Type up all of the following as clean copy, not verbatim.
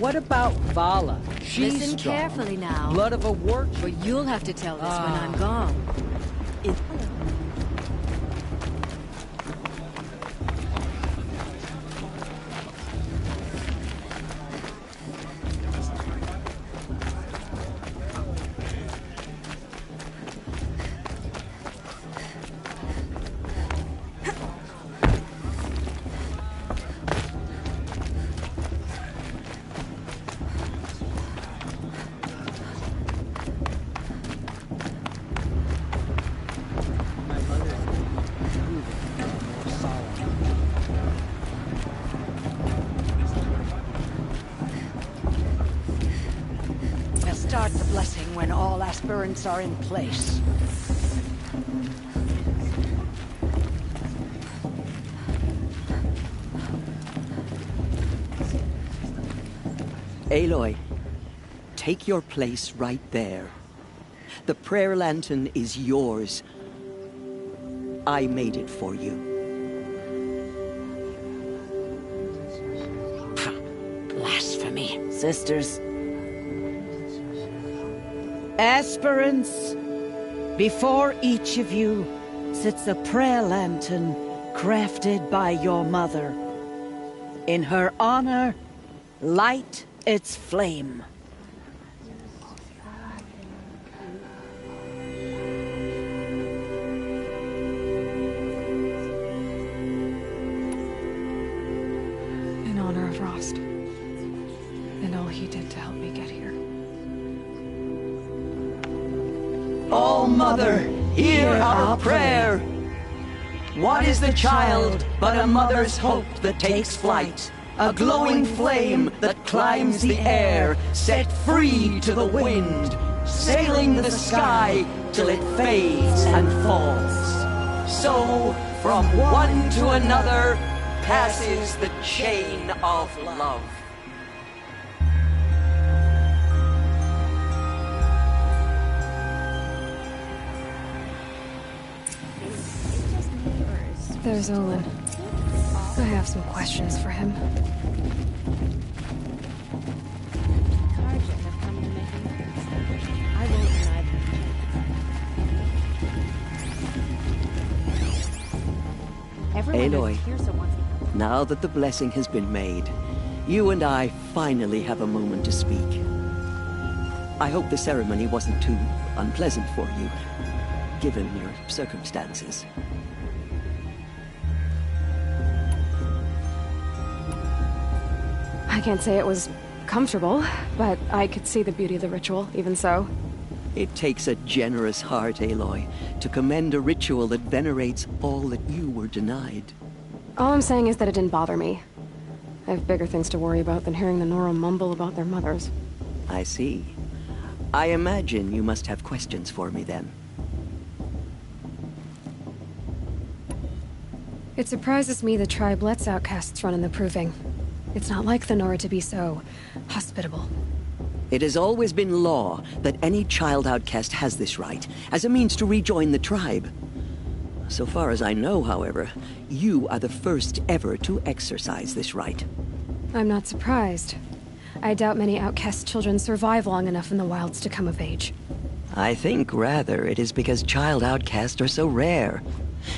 What about Vala? She's Listen strong. carefully now. Blood of a work. But you'll have to tell this when I'm gone. Start the blessing when all aspirants are in place. Aloy, take your place right there. The prayer lantern is yours. I made it for you. Blasphemy. Sisters. Aspirants, before each of you sits a prayer lantern crafted by your mother. In her honor, light its flame. In honor of Rost, and all he did to help me get here. Oh, Mother, hear our prayer. What is the child but a mother's hope that takes flight? A glowing flame that climbs the air, set free to the wind, sailing the sky till it fades and falls. So, from one to another, passes the chain of love. There's Olin. I have some questions for him. Aloy, now that the blessing has been made, you and I finally have a moment to speak. I hope the ceremony wasn't too unpleasant for you, given your circumstances. I can't say it was comfortable, but I could see the beauty of the ritual, even so. It takes a generous heart, Aloy, to commend a ritual that venerates all that you were denied. All I'm saying is that it didn't bother me. I have bigger things to worry about than hearing the Nora mumble about their mothers. I see. I imagine you must have questions for me then. It surprises me the tribe lets outcasts run in the Proving. It's not like the Nora to be so hospitable. It has always been law that any child outcast has this right, as a means to rejoin the tribe. So far as I know, however, you are the first ever to exercise this right. I'm not surprised. I doubt many outcast children survive long enough in the wilds to come of age. I think, rather, it is because child outcasts are so rare.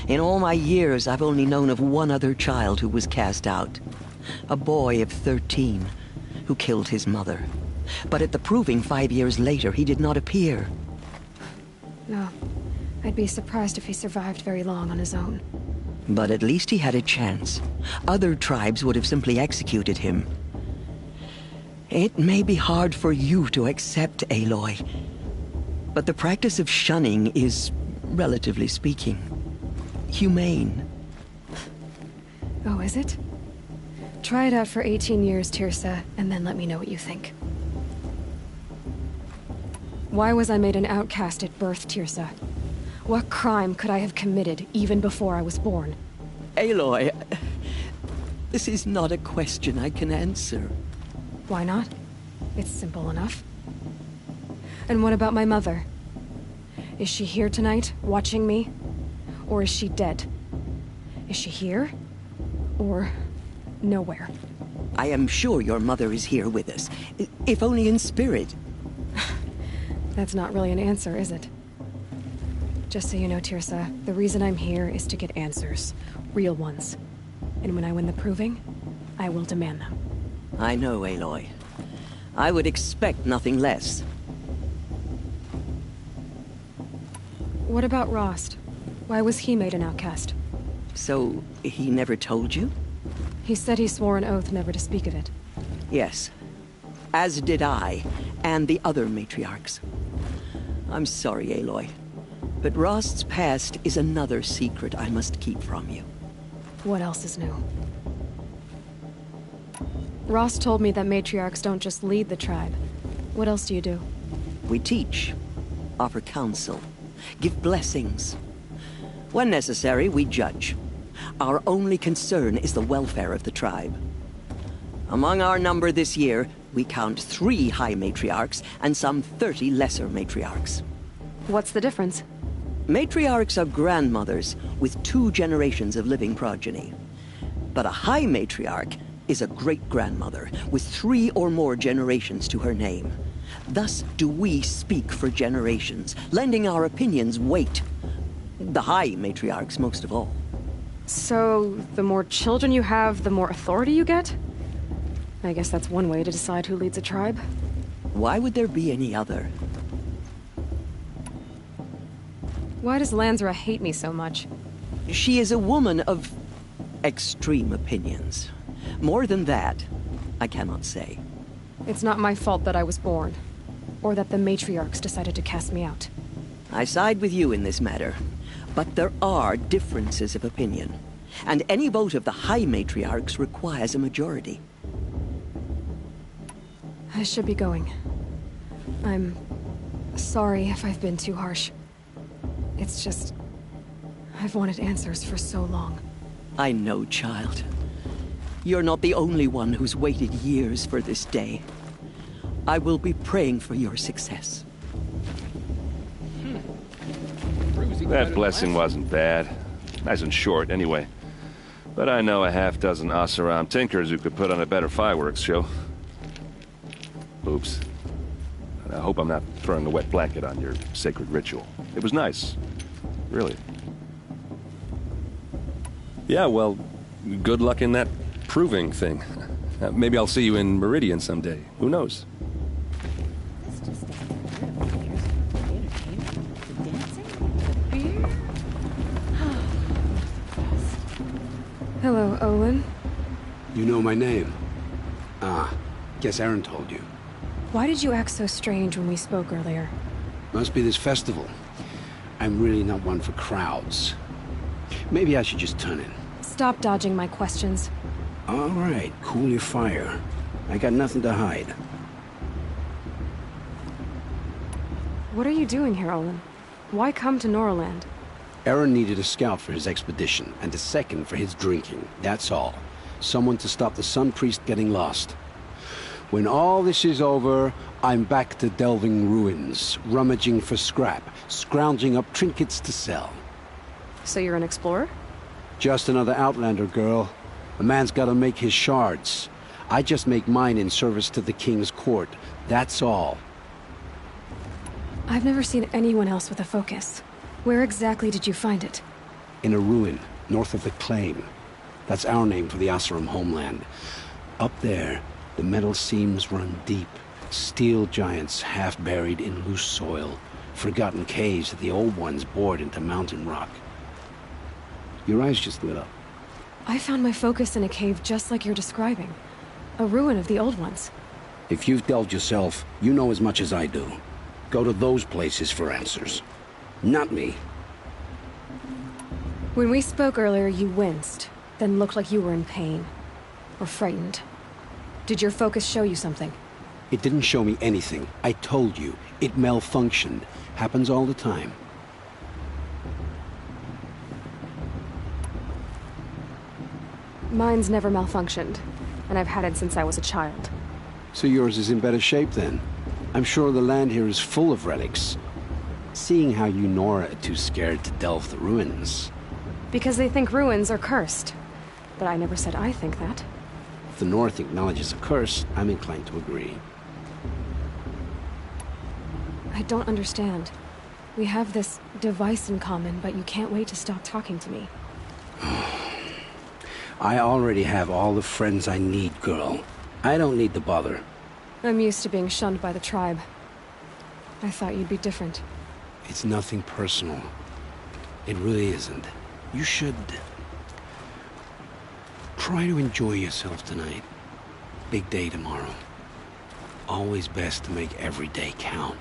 In all my years, I've only known of one other child who was cast out. A boy of 13, who killed his mother. But at the Proving 5 years later, he did not appear. No. I'd be surprised if he survived very long on his own. But at least he had a chance. Other tribes would have simply executed him. It may be hard for you to accept, Aloy, but the practice of shunning is, relatively speaking, humane. Oh, is it? Try it out for 18 years, Tirsa, and then let me know what you think. Why was I made an outcast at birth, Tirsa? What crime could I have committed even before I was born? Aloy, this is not a question I can answer. Why not? It's simple enough. And what about my mother? Is she here tonight, watching me? Or is she dead? Is she here? Or nowhere? I am sure your mother is here with us, if only in spirit. That's not really an answer, is it? Just so you know, Tirsa, the reason I'm here is to get answers. Real ones. And when I win the proving, I will demand them. I know, Aloy. I would expect nothing less. What about Rost? Why was he made an outcast? So, he never told you? He said he swore an oath never to speak of it. Yes. As did I, and the other matriarchs. I'm sorry, Aloy. But Rost's past is another secret I must keep from you. What else is new? Rost told me that matriarchs don't just lead the tribe. What else do you do? We teach, offer counsel, give blessings. When necessary, we judge. Our only concern is the welfare of the tribe. Among our number this year, we count 3 high matriarchs and some 30 lesser matriarchs. What's the difference? Matriarchs are grandmothers with 2 generations of living progeny. But a high matriarch is a great-grandmother with 3 or more generations to her name. Thus do we speak for generations, lending our opinions weight. The high matriarchs most of all. So, the more children you have, the more authority you get? I guess that's one way to decide who leads a tribe. Why would there be any other? Why does Lansra hate me so much? She is a woman of extreme opinions. More than that, I cannot say. It's not my fault that I was born. Or that the matriarchs decided to cast me out. I side with you in this matter. But there are differences of opinion. And any vote of the high matriarchs requires a majority. I should be going. I'm sorry if I've been too harsh. It's just... I've wanted answers for so long. I know, child. You're not the only one who's waited years for this day. I will be praying for your success. That blessing wasn't bad. Nice and short, anyway. But I know a half-dozen Oseram tinkers who could put on a better fireworks show. Oops. I hope I'm not throwing a wet blanket on your sacred ritual. It was nice. Really. Yeah, well, good luck in that proving thing. Maybe I'll see you in Meridian someday. Who knows? Hello, Olin. You know my name? Ah, guess Aaron told you. Why did you act so strange when we spoke earlier? Must be this festival. I'm really not one for crowds. Maybe I should just turn in. Stop dodging my questions. All right, cool your fire. I got nothing to hide. What are you doing here, Olin? Why come to Norland? Aaron needed a scout for his expedition, and a second for his drinking. That's all. Someone to stop the Sun Priest getting lost. When all this is over, I'm back to delving ruins, rummaging for scrap, scrounging up trinkets to sell. So you're an explorer? Just another Outlander, girl. A man's gotta make his shards. I just make mine in service to the King's court. That's all. I've never seen anyone else with a focus. Where exactly did you find it? In a ruin, north of the Claim. That's our name for the Oseram homeland. Up there, the metal seams run deep. Steel giants half buried in loose soil. Forgotten caves that the old ones bored into mountain rock. Your eyes just lit up. I found my focus in a cave just like you're describing. A ruin of the old ones. If you've delved yourself, you know as much as I do. Go to those places for answers. Not me. When we spoke earlier, you winced, then looked like you were in pain. Or frightened. Did your focus show you something? It didn't show me anything. I told you. It malfunctioned. Happens all the time. Mine's never malfunctioned, and I've had it since I was a child. So yours is in better shape then. I'm sure the land here is full of relics. Seeing how you Nora are too scared to delve the ruins. Because they think ruins are cursed. But I never said I think that. If the North acknowledges a curse, I'm inclined to agree. I don't understand. We have this device in common, but you can't wait to stop talking to me. I already have all the friends I need, girl. I don't need the bother. I'm used to being shunned by the tribe. I thought you'd be different. It's nothing personal. It really isn't. You should... try to enjoy yourself tonight. Big day tomorrow. Always best to make every day count.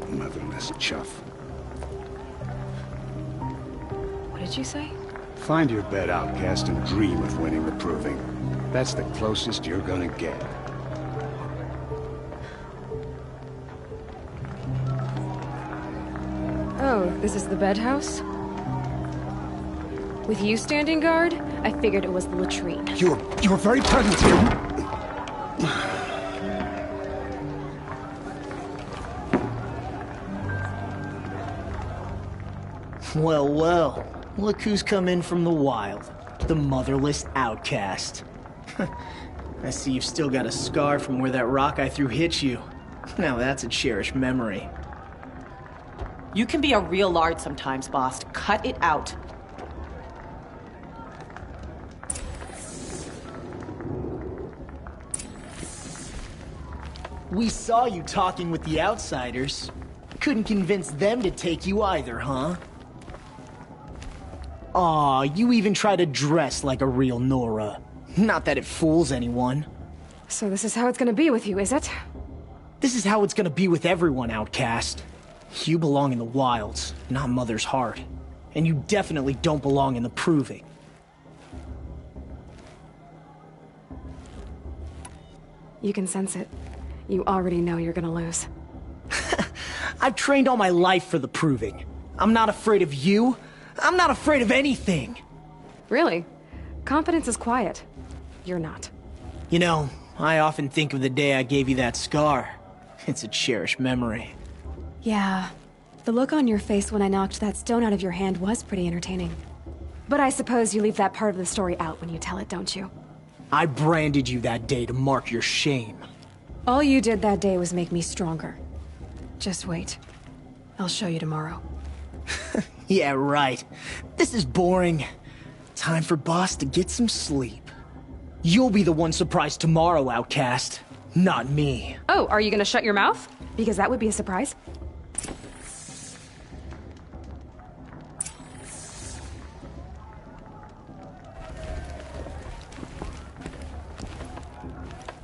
Motherless chuff. What did you say? Find your bed, outcast, and dream of winning the proving. That's the closest you're gonna get. Oh, this is the bed house? With you standing guard, I figured it was the latrine. You're very present here. Well, well. Look who's come in from the wild. The motherless outcast. I see you've still got a scar from where that rock I threw hit you. Now that's a cherished memory. You can be a real lard sometimes, boss. Cut it out. We saw you talking with the outsiders. Couldn't convince them to take you either, huh? Aw, you even try to dress like a real Nora. Not that it fools anyone. So this is how it's gonna be with you, is it? This is how it's gonna be with everyone, outcast. You belong in the wilds, not Mother's heart. And you definitely don't belong in the proving. You can sense it. You already know you're gonna lose. I've trained all my life for the proving. I'm not afraid of you. I'm not afraid of anything. Really? Confidence is quiet. You're not. You know, I often think of the day I gave you that scar. It's a cherished memory. Yeah. The look on your face when I knocked that stone out of your hand was pretty entertaining. But I suppose you leave that part of the story out when you tell it, don't you? I branded you that day to mark your shame. All you did that day was make me stronger. Just wait. I'll show you tomorrow. Yeah, right. This is boring. Time for Boss to get some sleep. You'll be the one surprised tomorrow, outcast. Not me. Oh, are you gonna shut your mouth? Because that would be a surprise.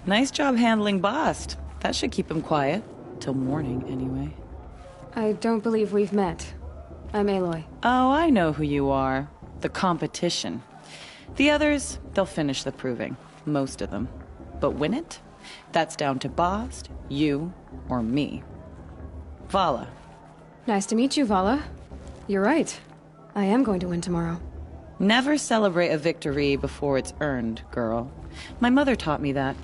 Nice job handling Bast. That should keep him quiet. Till morning, anyway. I don't believe we've met. I'm Aloy. Oh, I know who you are. The competition. The others, they'll finish the proving. Most of them. But win it? That's down to Bast, you, or me. Vala. Nice to meet you, Vala. You're right. I am going to win tomorrow. Never celebrate a victory before it's earned, girl. My mother taught me that.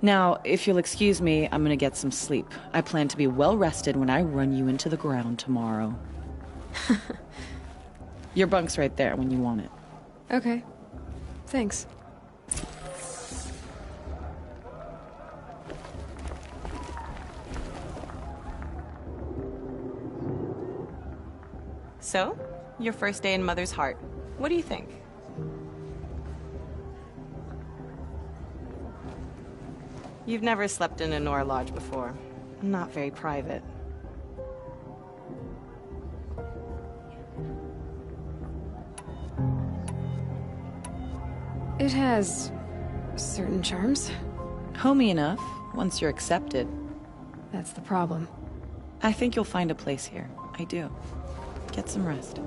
Now, if you'll excuse me, I'm gonna get some sleep. I plan to be well rested when I run you into the ground tomorrow. Your bunk's right there when you want it. Okay. Thanks. So, your first day in Mother's heart. What do you think? You've never slept in a Nora lodge before. Not very private. It has certain charms. Homey enough, once you're accepted. That's the problem. I think you'll find a place here. I do. Get some rest.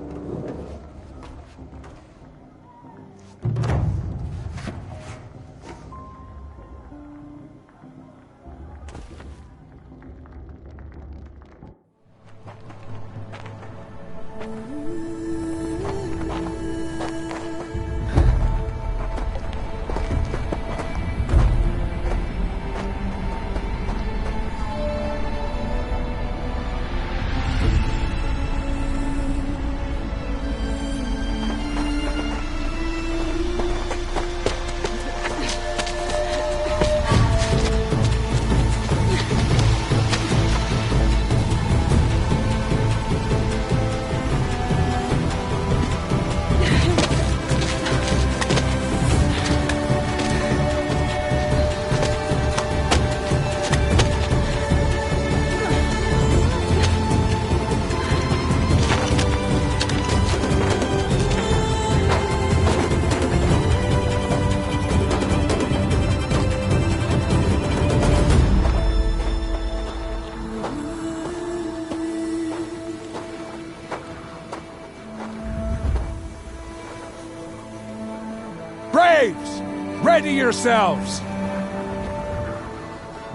Braves! Ready yourselves!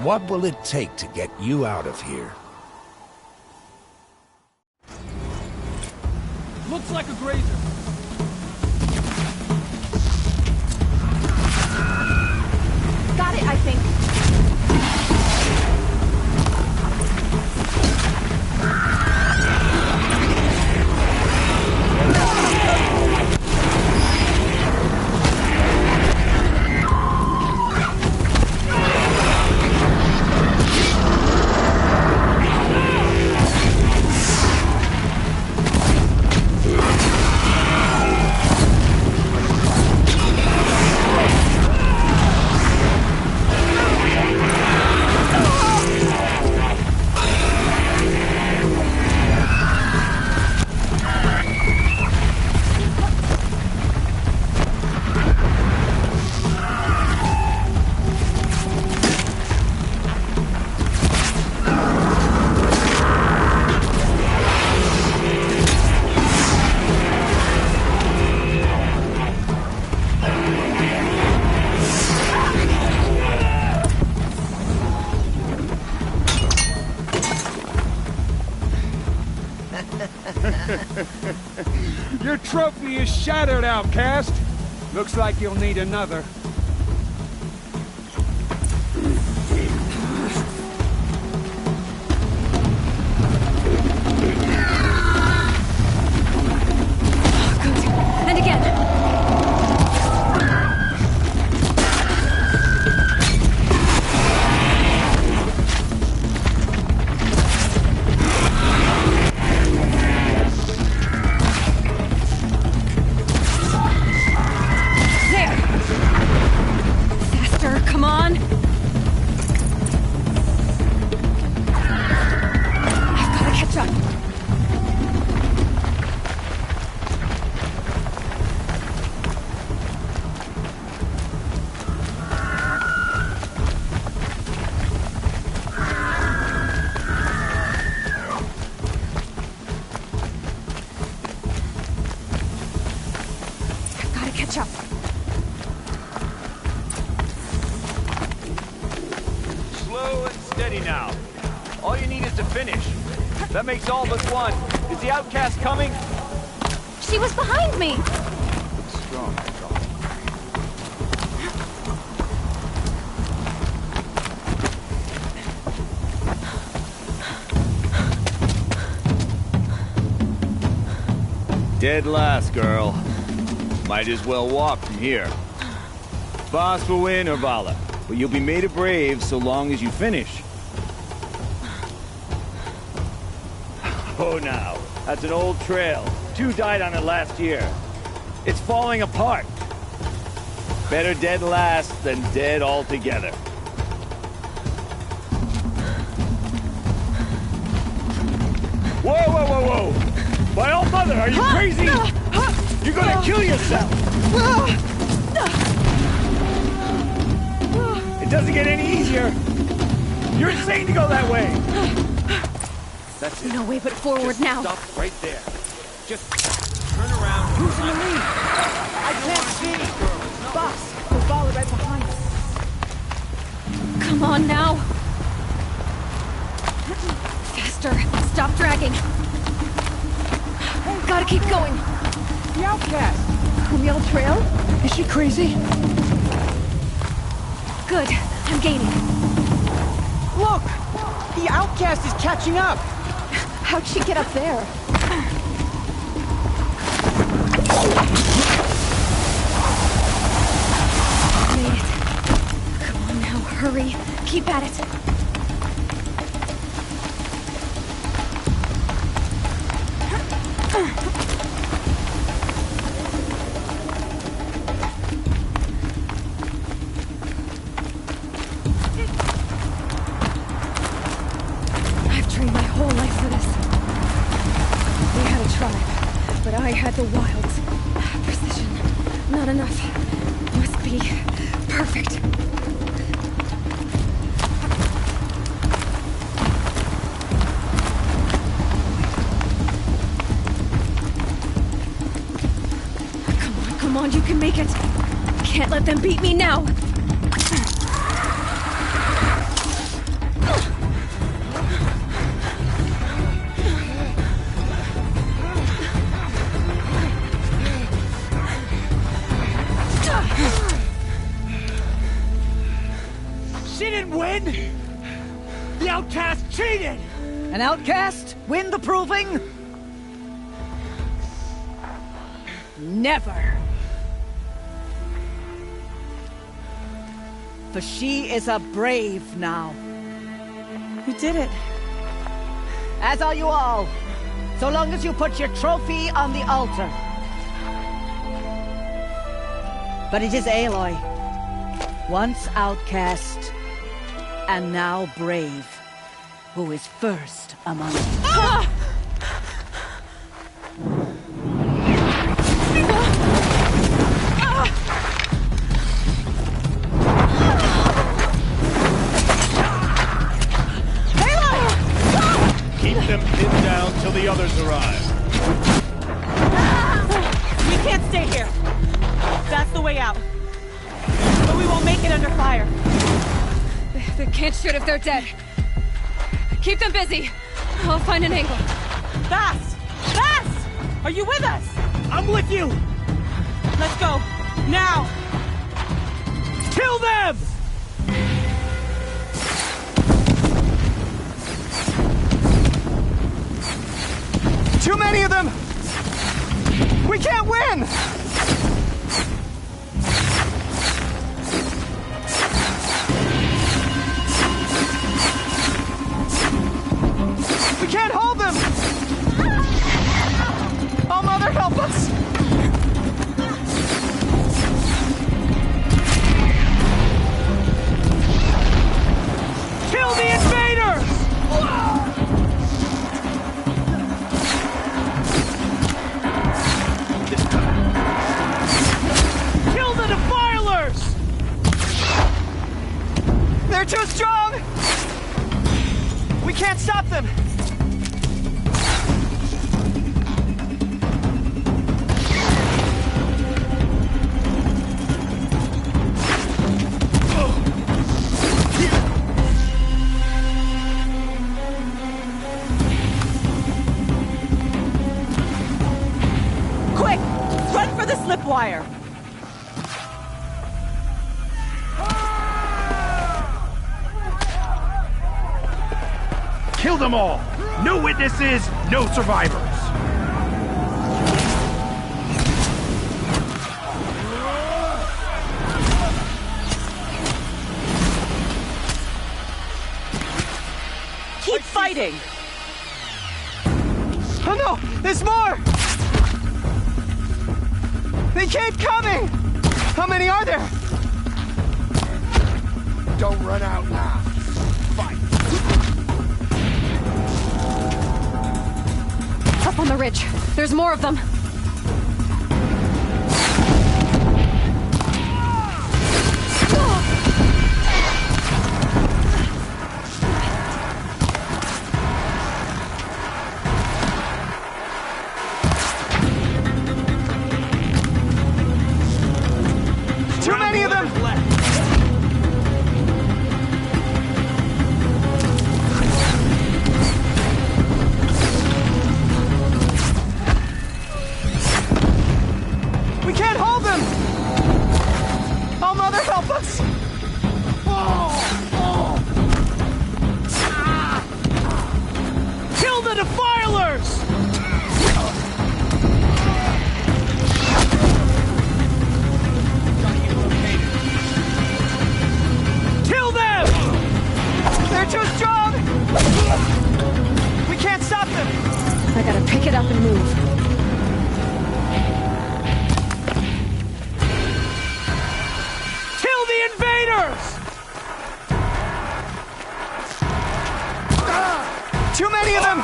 What will it take to get you out of here? Looks like a grazer. Got it, I think. Your trophy is shattered, outcast. Looks like you'll need another. And again. Catch up. Slow and steady now. All you need is to finish. That makes all but one. Is the outcast coming? She was behind me! Looks strong, that's all. Dead last, girl. Might as well walk from here. Boss will win or Vala, but you'll be made a brave so long as you finish. Oh, now, that's an old trail. 2 died on it last year. It's falling apart. Better dead last than dead altogether. Whoa, whoa, whoa, whoa! My old mother, are you crazy? You're gonna kill yourself! It doesn't get any easier. You're insane to go that way. That's it. No way but forward Just now. Stop right there. Just turn around. Who's in the lead? I can't see. Boss, we'll follow right behind us. Come on now. Faster. Stop dragging. Gotta keep going. The outcast! Camille Trail? Is she crazy? Good. I'm gaining. Look! The outcast is catching up! How'd she get up there? Made it. Come on now, hurry. Keep at it. I've trained my whole life for this. We had a tribe, but I had the wilds. Precision. Not enough. Must be perfect. Come on, you can make it. Can't let them beat me now. She didn't win! The outcast cheated! An outcast? Win the proving? Never. For she is a brave now. You did it. As are you all. So long as you put your trophy on the altar. But it is Aloy. Once outcast, and now brave, who is first among us. Ah! Keep them pinned down till the others arrive. We can't stay here. That's the way out. But we won't make it under fire. They can't shoot if they're dead. Keep them busy. I'll find an angle. Fast! Fast! Are you with us? I'm with you! Let's go. Now! Kill them! Too many of them! We can't win! We can't hold them! Oh, Mother, help us! Kill the invaders! Kill the defilers! They're too strong! We can't stop them! Quick! Run for the slip wire! Kill them all! No witnesses, no survivors! Keep fighting! Oh no! There's more! They keep coming! How many are there? Don't run out now. Fight. Up on the ridge. There's more of them. left. We can't hold them! Oh, Mother, help us! Kill the defilers! Kill them! They're too strong! We can't stop them! I gotta pick it up and move. Kill the invaders! Too many of them!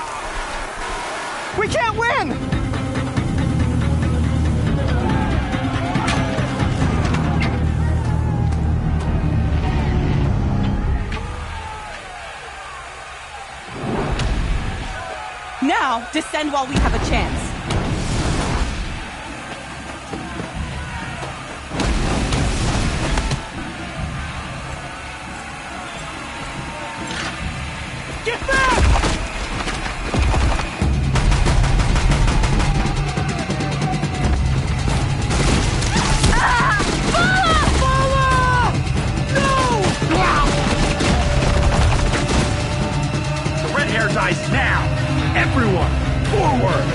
We can't win! Now, descend while we have a chance. Get back! Red hair dies now! Everyone, forward!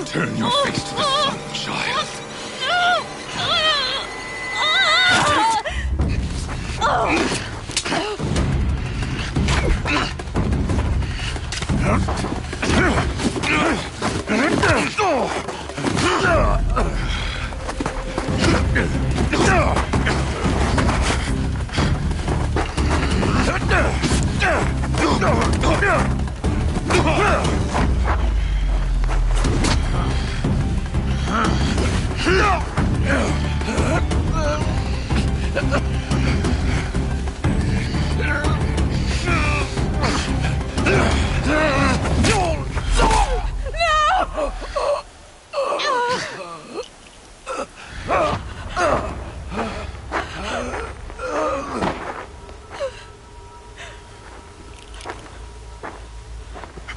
Turn your face to the sun, child.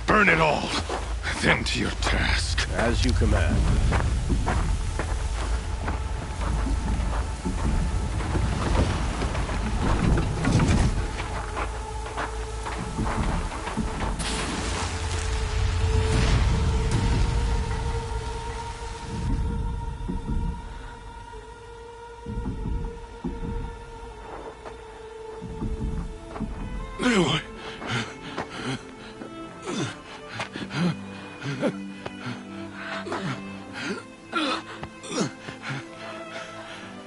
Burn it all, then to your task. As you command. Aloy.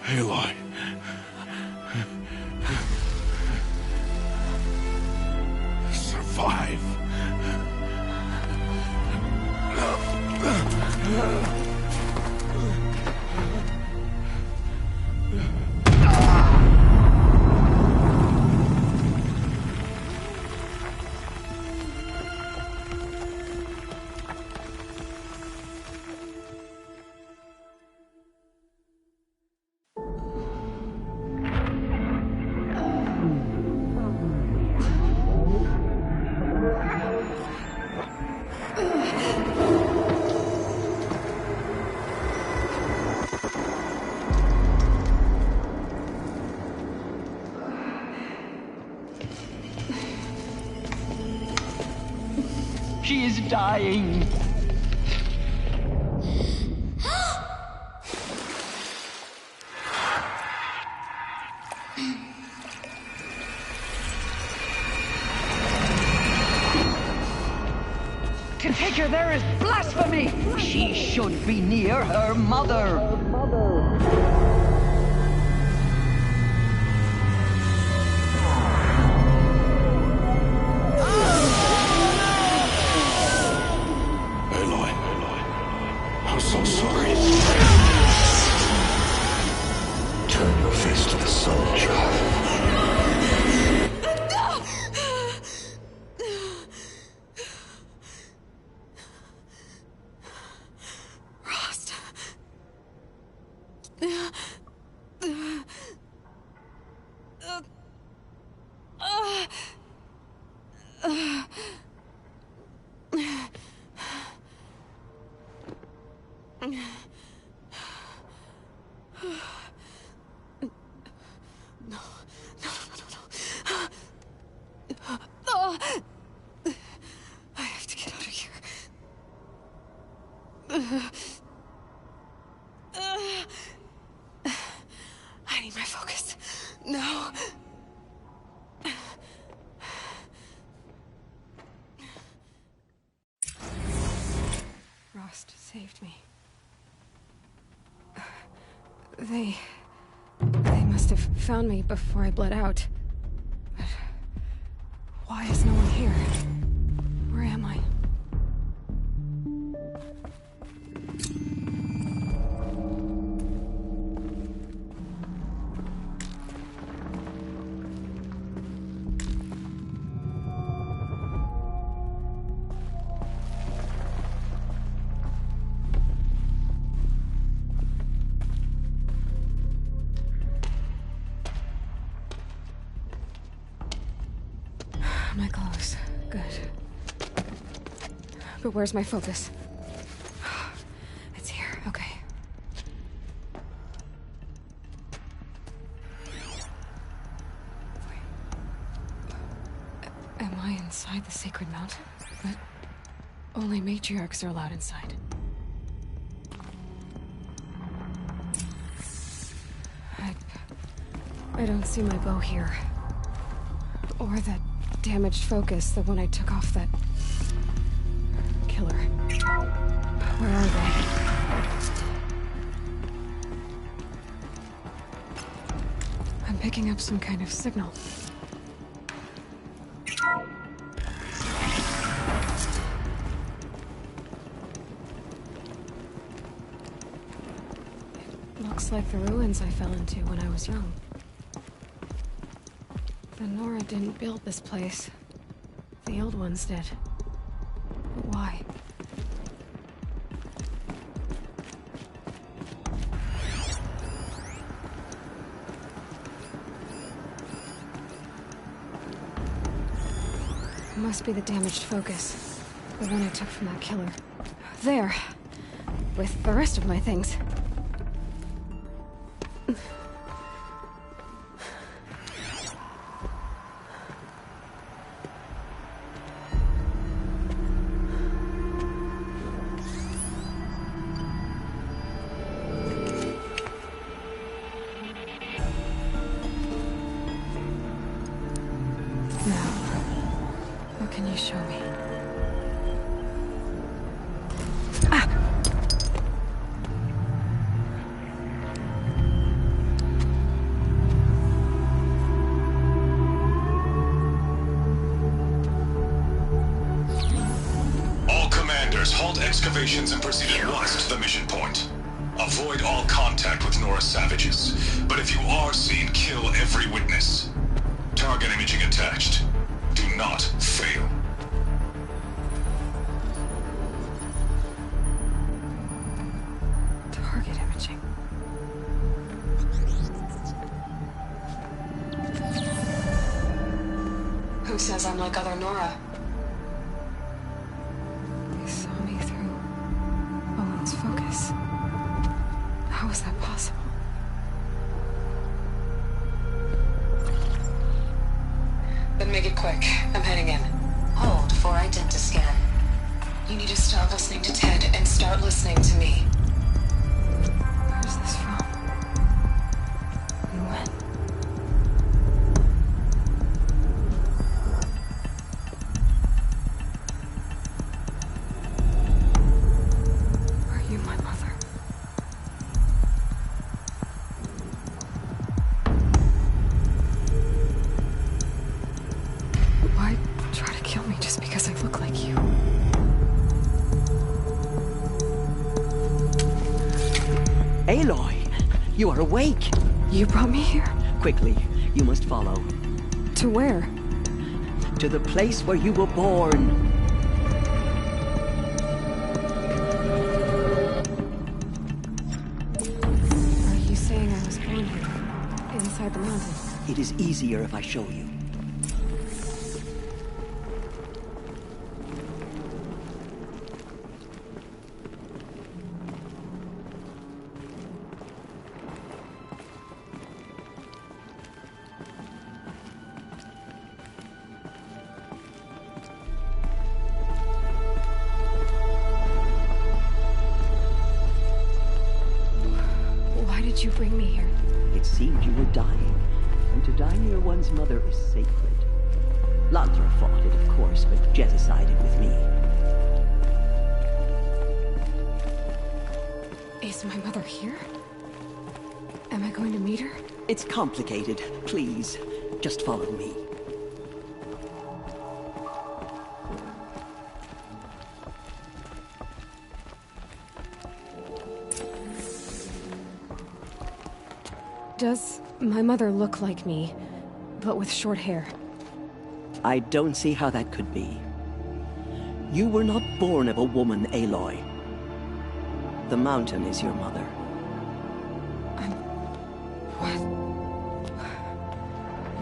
Aloy. Survive. She is dying. To take her there is blasphemy. She should be near her mother. Aloy. I'm so sorry. Turn your face to the sun, child. I have to get out of here. I need my focus. No. Rost saved me. They must have found me before I bled out. But why is no one here? Where am I? My clothes. Good. But where's my focus? It's here. Okay. Wait. Am I inside the sacred mountain? But only matriarchs are allowed inside. I don't see my bow here. Or that damaged focus, the one I took off that killer. Where are they? I'm picking up some kind of signal. It looks like the ruins I fell into when I was young. The Nora didn't build this place. The old ones did. But why? It must be the damaged focus. The one I took from that killer. There. With the rest of my things. Now, Show me. All commanders, halt excavations and proceed at once to the mission point. Avoid all contact with Nora savages, but if you are seen, kill every witness. Target imaging attached. Do not fail. Target imaging. Who says I'm like other Nora? They saw me through Owen's focus. How is that possible? Then make it quick. I'm heading in. Hold for identiscan. You need to stop listening to Ted and start listening to me. Where's this from? And when? Are you my mother? Why try to kill me just because I look like you? Aloy, you are awake. You brought me here? Quickly, you must follow. To where? To the place where you were born. Are you saying I was born here? Inside the mountain? It is easier if I show you. Why did you bring me here? It seemed you were dying, and to die near one's mother is sacred. Lantra fought it, of course, but Jetta sided with me. Is my mother here? Am I going to meet her? It's complicated. Please, just follow me. Does my mother look like me, but with short hair? I don't see how that could be. You were not born of a woman, Aloy. The mountain is your mother.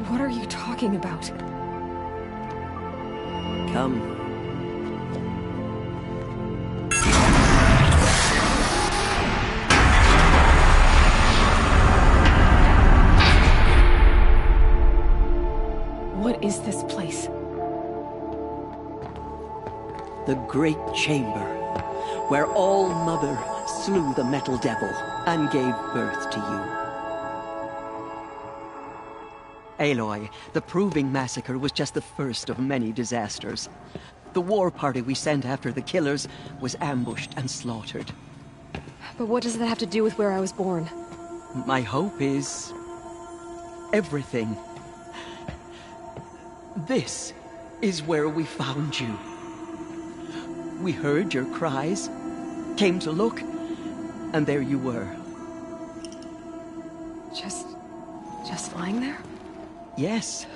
What are you talking about? Come. What is this place? The Great Chamber, where All Mother slew the Metal Devil and gave birth to you. Aloy, the Proving Massacre was just the first of many disasters. The war party we sent after the killers was ambushed and slaughtered. But what does that have to do with where I was born? My hope is everything. This is where we found you. We heard your cries, came to look, and there you were. Just lying there? Yes.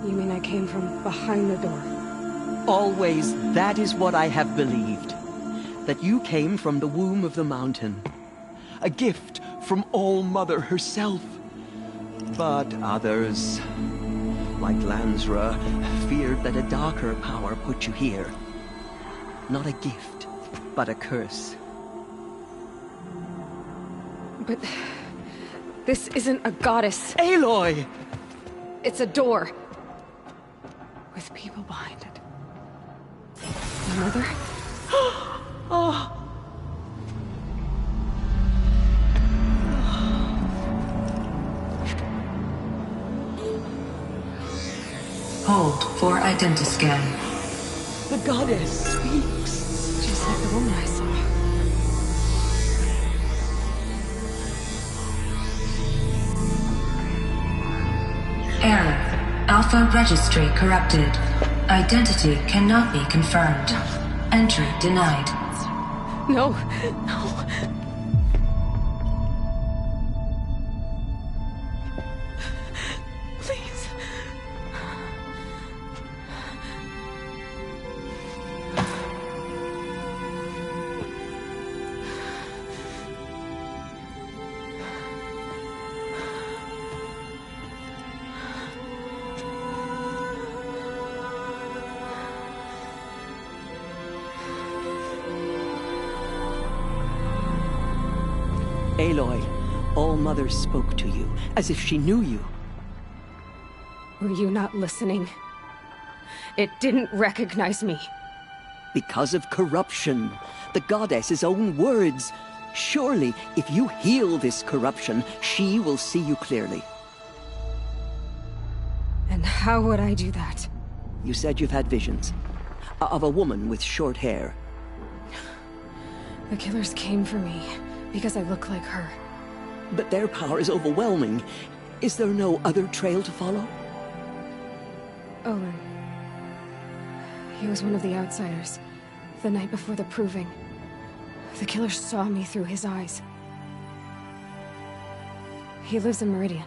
You mean I came from behind the door? Always, that is what I have believed. That you came from the womb of the mountain. A gift from All Mother herself. But others, like Lansra, feared that a darker power put you here. Not a gift, but a curse. But this isn't a goddess. Aloy! It's a door. With people behind it. My mother? Oh! Hold for identiscan. The goddess speaks. Just like the woman I saw. Error. Alpha registry corrupted. Identity cannot be confirmed. Entry denied. No, no. Please. Aloy, All-Mother spoke to you, as if she knew you. Were you not listening? It didn't recognize me. Because of corruption. The goddess's own words. Surely, if you heal this corruption, she will see you clearly. And how would I do that? You said you've had visions. Of a woman with short hair. The killers came for me because I look like her. But their power is overwhelming. Is there no other trail to follow? Owen. He was one of the outsiders. The night before the proving. The killer saw me through his eyes. He lives in Meridian.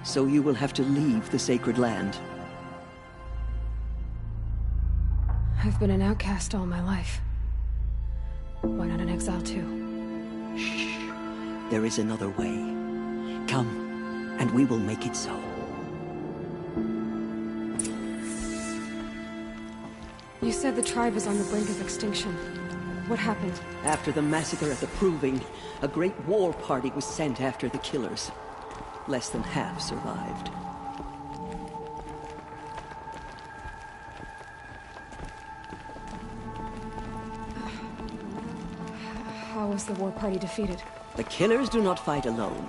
So you will have to leave the sacred land. I've been an outcast all my life. Why not an exile too? Shh. There is another way. Come, and we will make it so. You said the tribe is on the brink of extinction. What happened? After the massacre at the Proving, a great war party was sent after the killers. Less than half survived. How was the war party defeated? The killers do not fight alone.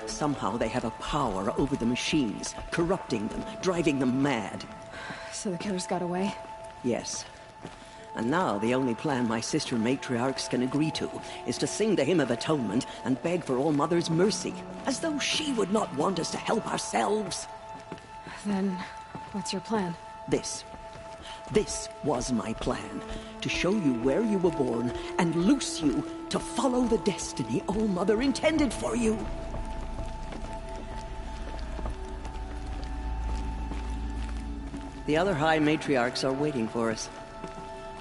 Somehow they have a power over the machines, corrupting them, driving them mad. So the killers got away? Yes. And now the only plan my sister matriarchs can agree to is to sing the Hymn of Atonement and beg for All-Mother's mercy, as though she would not want us to help ourselves. Then, what's your plan? This was my plan, to show you where you were born and loose you to follow the destiny All-Mother intended for you. The other High Matriarchs are waiting for us.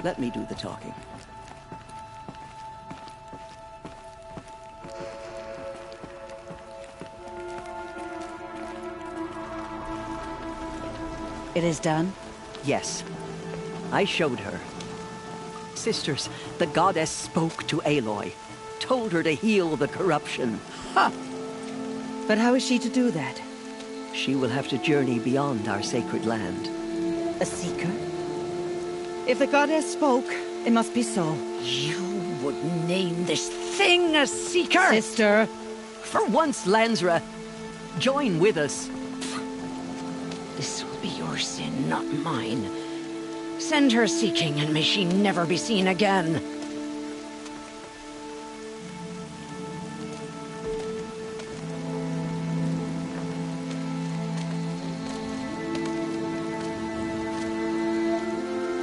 Let me do the talking. It is done? Yes. I showed her. Sisters, the goddess spoke to Aloy. Told her to heal the corruption. Ha! But how is she to do that? She will have to journey beyond our sacred land. A seeker? If the goddess spoke, it must be so. You would name this thing a seeker? Sister! For once, Lansra, join with us. This will be your sin, not mine. Send her seeking, and may she never be seen again.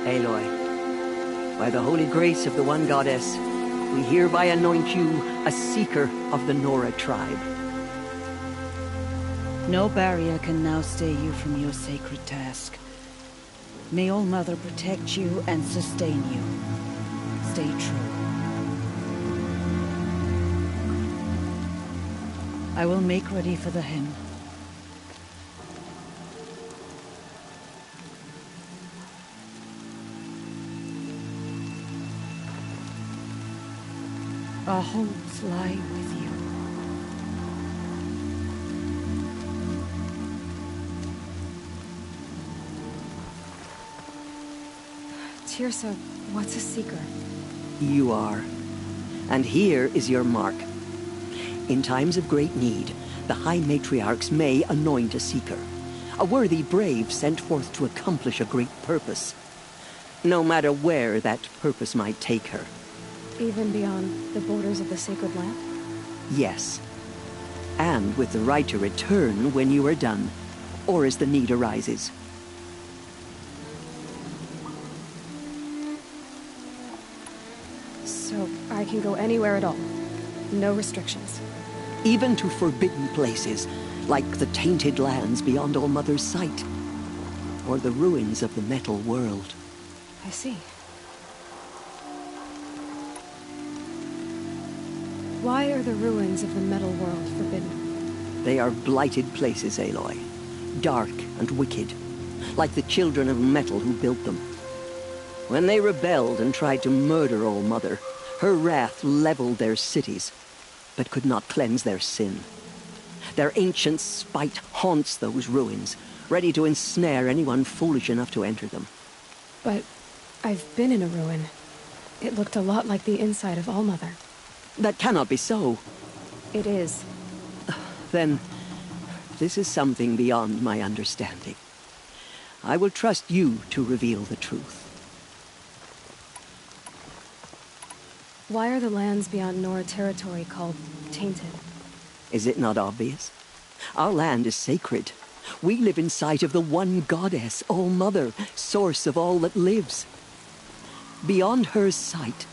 Aloy, by the holy grace of the one goddess, we hereby anoint you a seeker of the Nora tribe. No barrier can now stay you from your sacred task. May All-Mother protect you and sustain you. Stay true. I will make ready for the hymn. Our homes lie with you. Tirsa, what's a seeker? You are. And here is your mark. In times of great need, the High Matriarchs may anoint a seeker. A worthy brave sent forth to accomplish a great purpose. No matter where that purpose might take her. Even beyond the borders of the sacred land? Yes. And with the right to return when you are done, or as the need arises. So I can go anywhere at all? No restrictions? Even to forbidden places, like the tainted lands beyond All-Mother's sight. Or the ruins of the metal world. I see. Why are the ruins of the metal world forbidden? They are blighted places, Aloy. Dark and wicked. Like the children of metal who built them. When they rebelled and tried to murder All-Mother, her wrath leveled their cities, but could not cleanse their sin. Their ancient spite haunts those ruins, ready to ensnare anyone foolish enough to enter them. But I've been in a ruin. It looked a lot like the inside of All-Mother. That cannot be so. It is. Then, this is something beyond my understanding. I will trust you to reveal the truth. Why are the lands beyond Nora territory called tainted? Is it not obvious? Our land is sacred. We live in sight of the one goddess, All-Mother, source of all that lives. Beyond her sight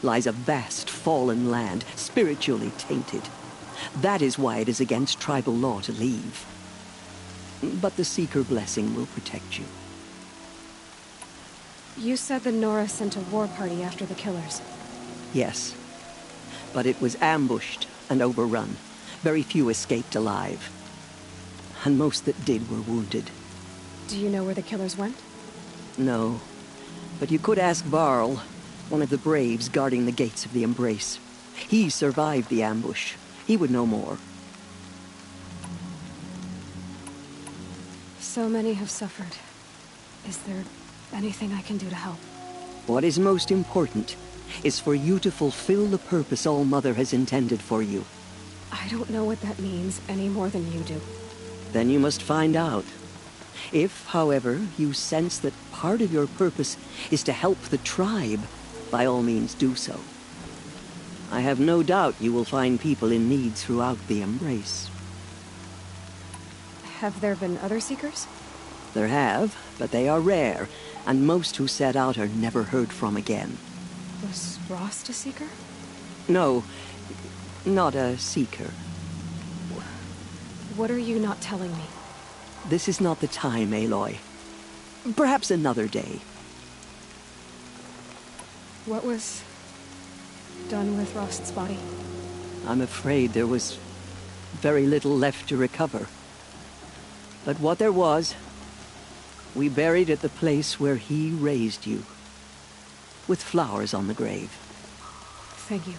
lies a vast fallen land, spiritually tainted. That is why it is against tribal law to leave. But the Seeker blessing will protect you. You said the Nora sent a war party after the killers. Yes. But it was ambushed and overrun. Very few escaped alive. And most that did were wounded. Do you know where the killers went? No. But you could ask Varl, one of the braves guarding the gates of the Embrace. He survived the ambush. He would know more. So many have suffered. Is there anything I can do to help? What is most important is for you to fulfill the purpose All-Mother has intended for you. I don't know what that means any more than you do. Then you must find out. If, however, you sense that part of your purpose is to help the tribe, by all means do so. I have no doubt you will find people in need throughout the Embrace. Have there been other Seekers? There have, but they are rare, and most who set out are never heard from again. Was Rost a Seeker? No, not a Seeker. What are you not telling me? This is not the time, Aloy. Perhaps another day. What was done with Rost's body? I'm afraid there was very little left to recover. But what there was, we buried at the place where he raised you, with flowers on the grave. Thank you.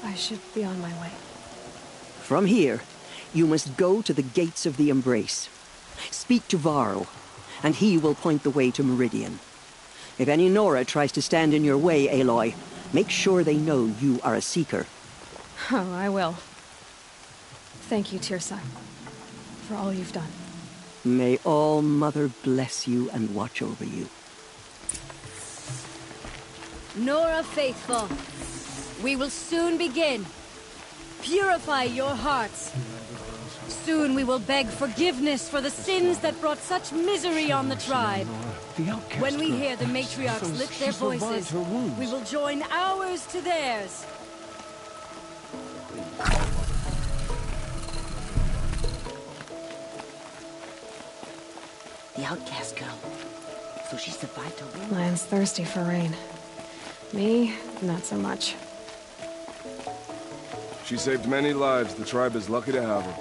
I should be on my way. From here, you must go to the gates of the Embrace. Speak to Varl, and he will point the way to Meridian. If any Nora tries to stand in your way, Aloy, make sure they know you are a Seeker. Oh, I will. Thank you, Tirsa, for all you've done. May All-Mother bless you and watch over you. Nora faithful, we will soon begin. Purify your hearts. Soon we will beg forgiveness for the sins that brought such misery on the tribe. When we hear the matriarchs lift their voices, we will join ours to theirs. The outcast girl. So she survived her wound. Lion's thirsty for rain. Me, not so much. She saved many lives. The tribe is lucky to have her.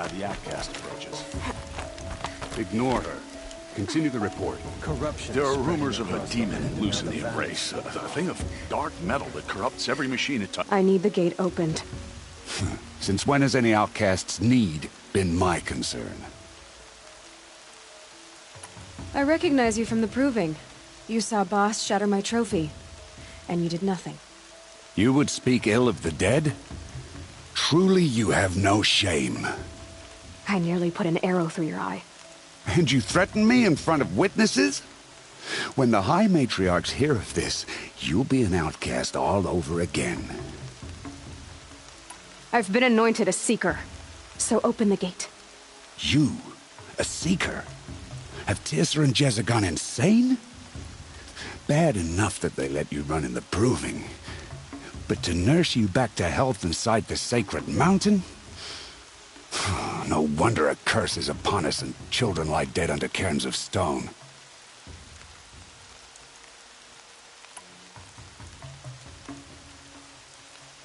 the outcast approaches. Ignore her. Continue the report. Corruption. There are rumors of a demon loose in the Embrace. A thing of dark metal that corrupts every machine it touches. I need the gate opened. Since when has any outcast's need been my concern? I recognize you from the proving. You saw Boss shatter my trophy. And you did nothing. You would speak ill of the dead? Truly you have no shame. I nearly put an arrow through your eye. And you threaten me in front of witnesses? When the High Matriarchs hear of this, you'll be an outcast all over again. I've been anointed a Seeker. So open the gate. You? A Seeker? Have Tirsa and Jezza gone insane? Bad enough that they let you run in the proving. But to nurse you back to health inside the sacred mountain? No wonder a curse is upon us and children lie dead under cairns of stone.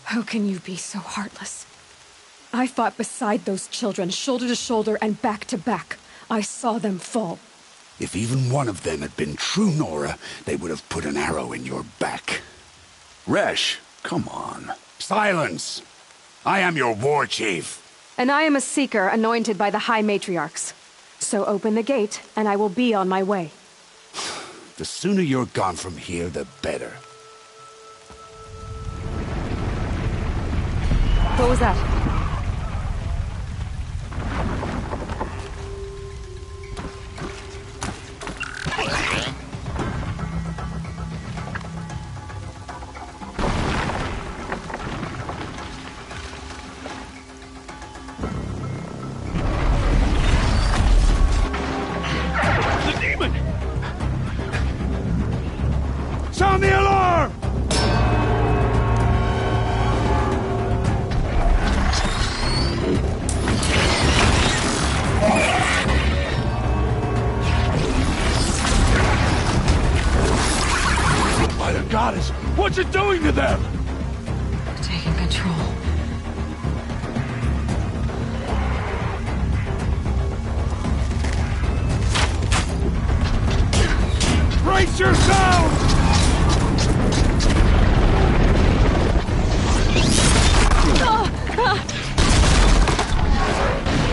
How can you be so heartless? I fought beside those children, shoulder to shoulder and back to back. I saw them fall. If even one of them had been true Nora, they would have put an arrow in your back. Resh, come on. Silence! I am your war chief. And I am a Seeker anointed by the High Matriarchs. So open the gate, and I will be on my way. The sooner you're gone from here, the better. What was that? Sound the alarm! By the goddess, what's it doing to them? Taking control. Brace yourselves!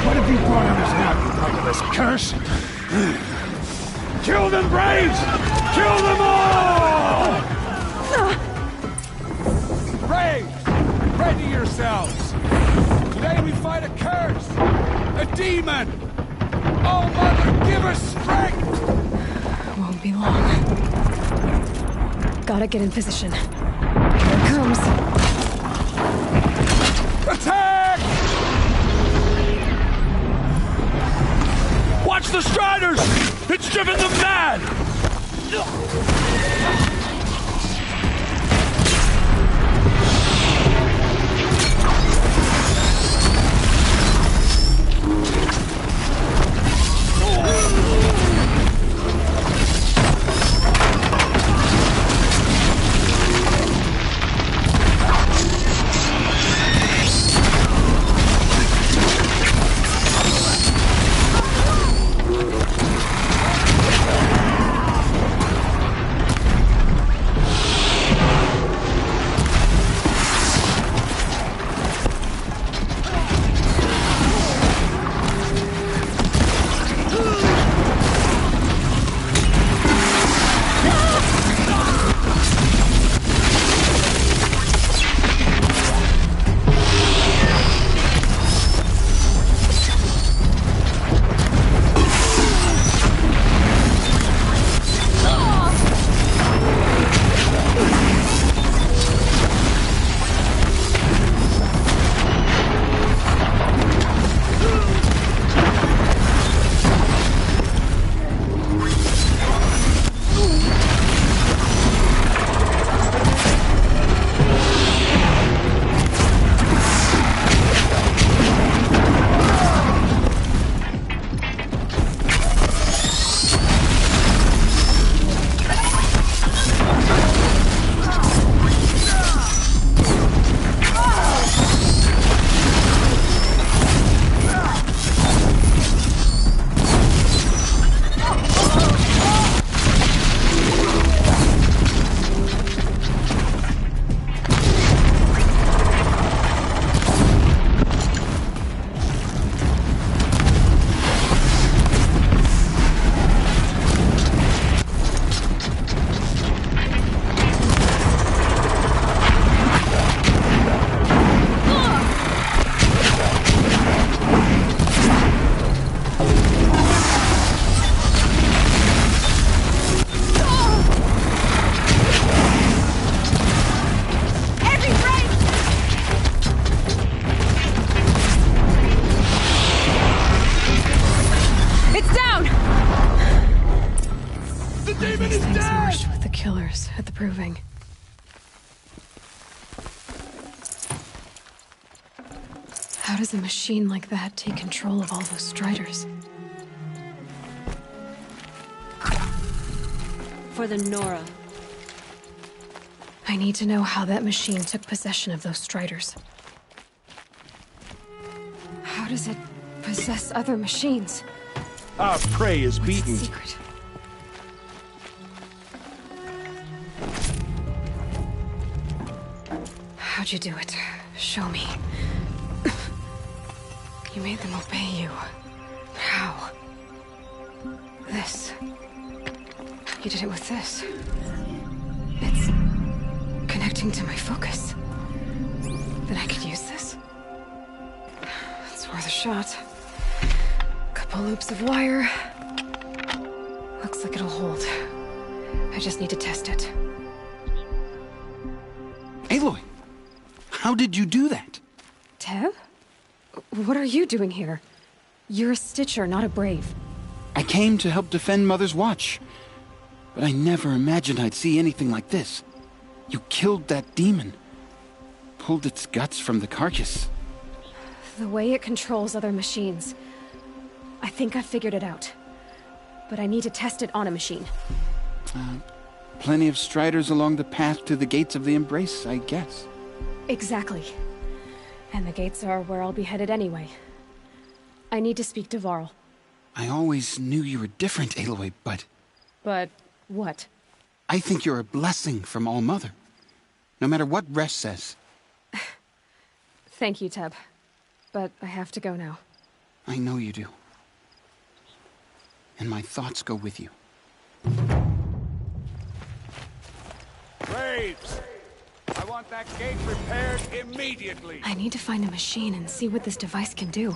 What have you brought on us now, you motherless curse? Kill them, Braves! Kill them all! Braves, ready yourselves! Today we fight a curse! A demon! Oh, Mother, give us strength! Won't be long. Gotta get in position. Here it comes. Attack! Watch the Striders! It's driven them mad! proving. How does a machine like that take control of all those Striders? For the Nora. I need to know how that machine took possession of those Striders. How does it possess other machines? Our prey is What's beaten. the secret? How'd you do it? Show me. You made them obey you. How? This. You did it with this. It's connecting to my focus. Then I could use this? It's worth a shot. Couple loops of wire. Looks like it'll hold. I just need to test it. Aloy, how did you do that? Teb? What are you doing here? You're a Stitcher, not a Brave. I came to help defend Mother's Watch. But I never imagined I'd see anything like this. You killed that demon. Pulled its guts from the carcass. The way it controls other machines. I think I figured it out. But I need to test it on a machine. Plenty of Striders along the path to the gates of the Embrace, I guess. Exactly. And the gates are where I'll be headed anyway. I need to speak to Varl. I always knew you were different, Aloy, but... But what? I think you're a blessing from All-Mother. No matter what Resh says. Thank you, Teb. But I have to go now. I know you do. And my thoughts go with you. Braves! I want that gate repaired immediately! I need to find a machine and see what this device can do.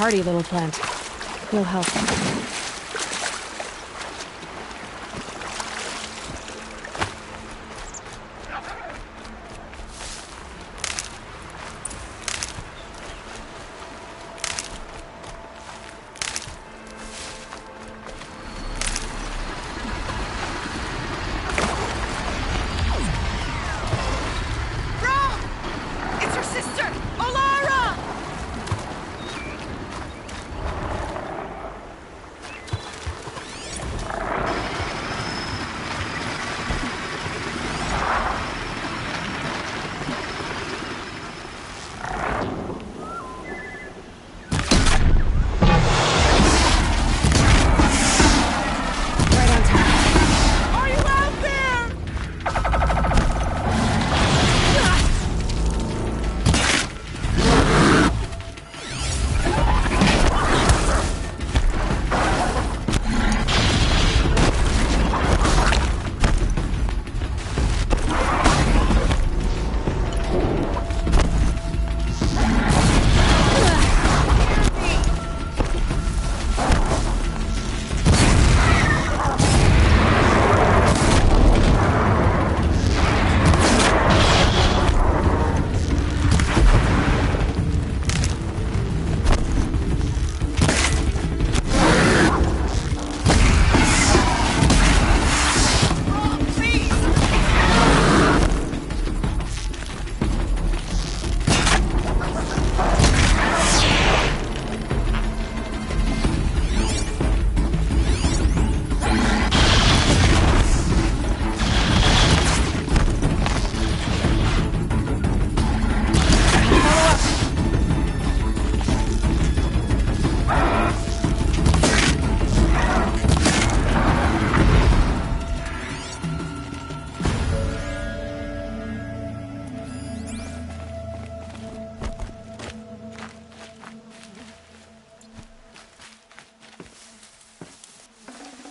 hardy little plant. He'll help.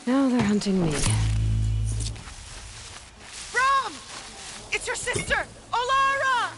Now they're hunting me. Brom! It's your sister, Olara!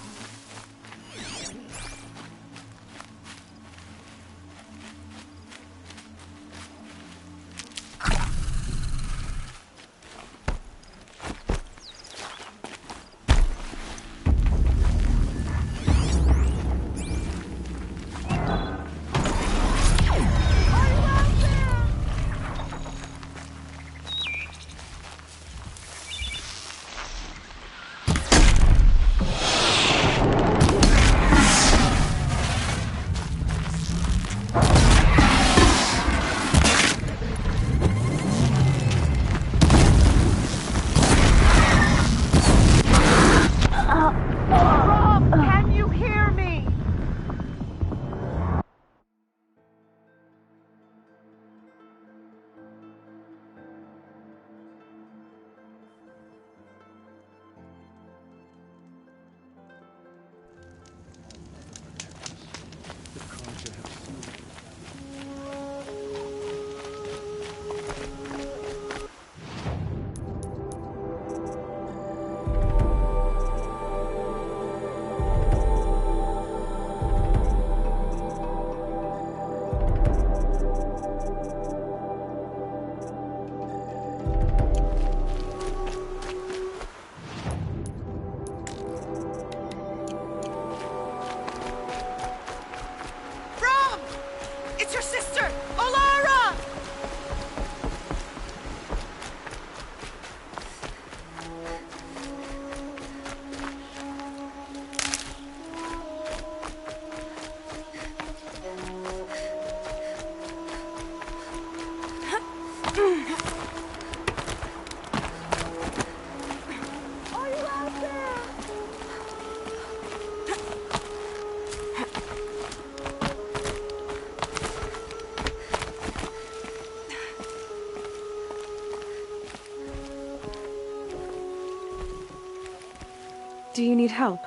Do you need help?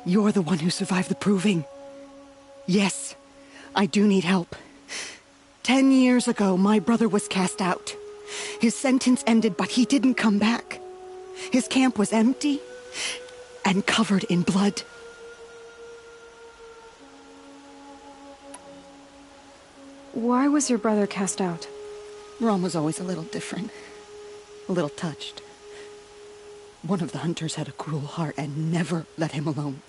You're the one who survived the proving. Yes, I do need help. 10 years ago, my brother was cast out. His sentence ended, but he didn't come back. His camp was empty and covered in blood. Why was your brother cast out? Rom was always a little different. A little touched. One of the hunters had a cruel heart and never let him alone.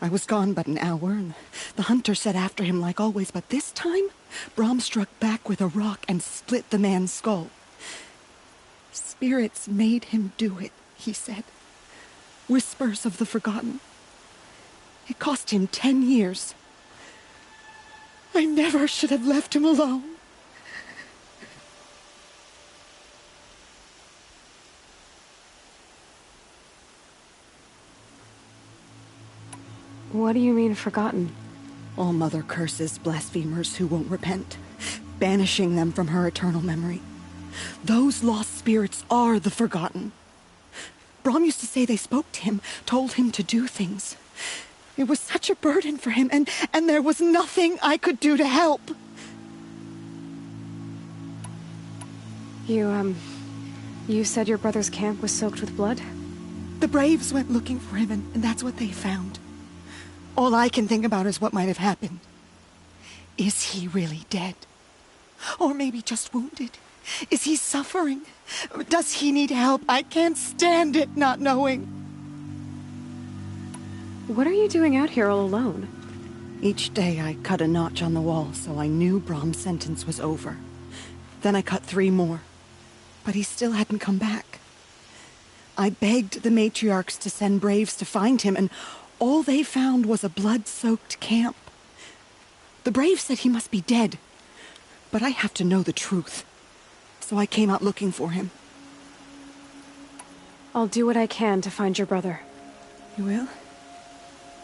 I was gone but an hour, and the hunter set after him like always, but this time, Brom struck back with a rock and split the man's skull. Spirits made him do it, he said. Whispers of the forgotten. It cost him 10 years. I never should have left him alone. What do you mean, forgotten? All-Mother curses blasphemers who won't repent, banishing them from her eternal memory. Those lost spirits are the forgotten. Brom used to say they spoke to him, told him to do things. It was such a burden for him, and there was nothing I could do to help. You said your brother's camp was soaked with blood? The Braves went looking for him, and that's what they found. All I can think about is what might have happened. Is he really dead? Or maybe just wounded? Is he suffering? Does he need help? I can't stand it not knowing. What are you doing out here all alone? Each day I cut a notch on the wall so I knew Brom's sentence was over. Then I cut 3 more. But he still hadn't come back. I begged the matriarchs to send Braves to find him, and all they found was a blood-soaked camp. The Braves said he must be dead, but I have to know the truth. So I came out looking for him. I'll do what I can to find your brother. You will?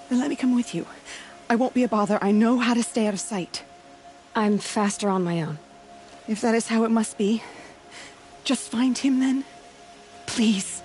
Then let me come with you. I won't be a bother. I know how to stay out of sight. I'm faster on my own. If that is how it must be, just find him then. Please.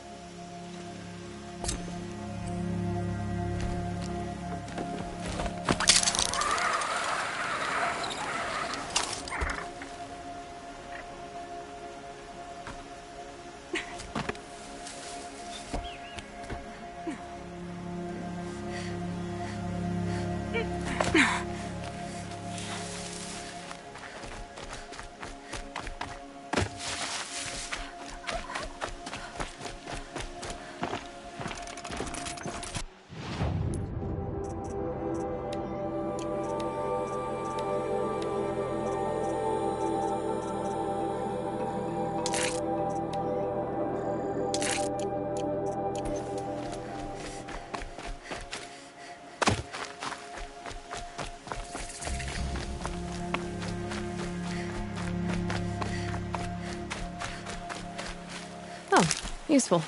Useful.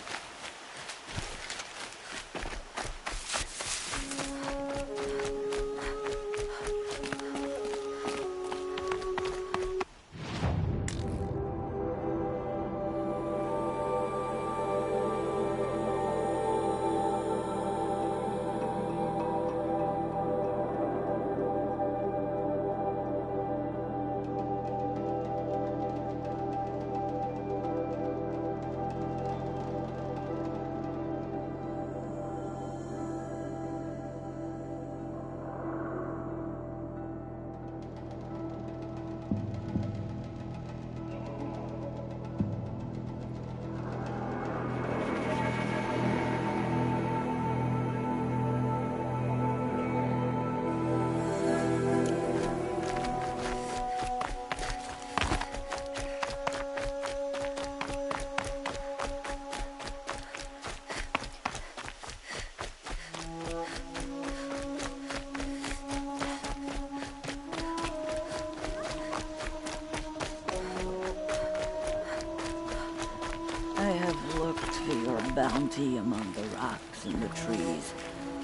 Bounty among the rocks and the trees,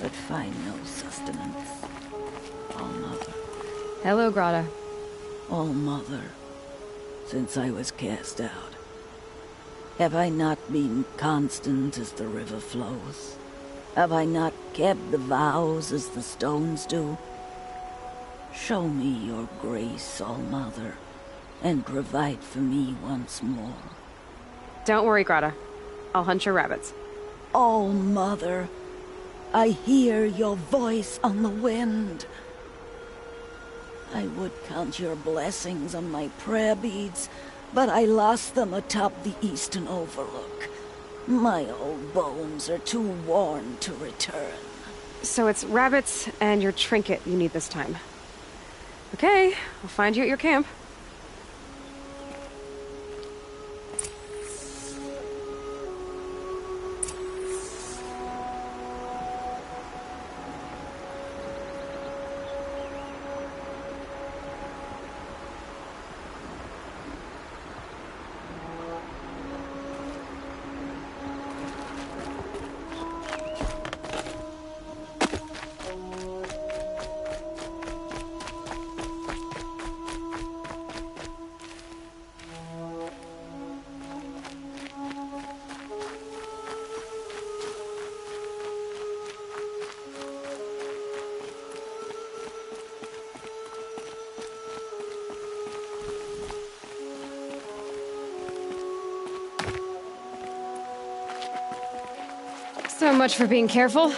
but find no sustenance. All-Mother. Hello, Grata. All-Mother, since I was cast out, have I not been constant as the river flows? Have I not kept the vows as the stones do? Show me your grace, All-Mother, and provide for me once more. Don't worry, Grata. I'll hunt your rabbits. All-Mother, I hear your voice on the wind. I would count your blessings on my prayer beads, but I lost them atop the eastern overlook. My old bones are too worn to return. So it's rabbits and your trinket you need this time. Okay, I'll find you at your camp. So much for being careful.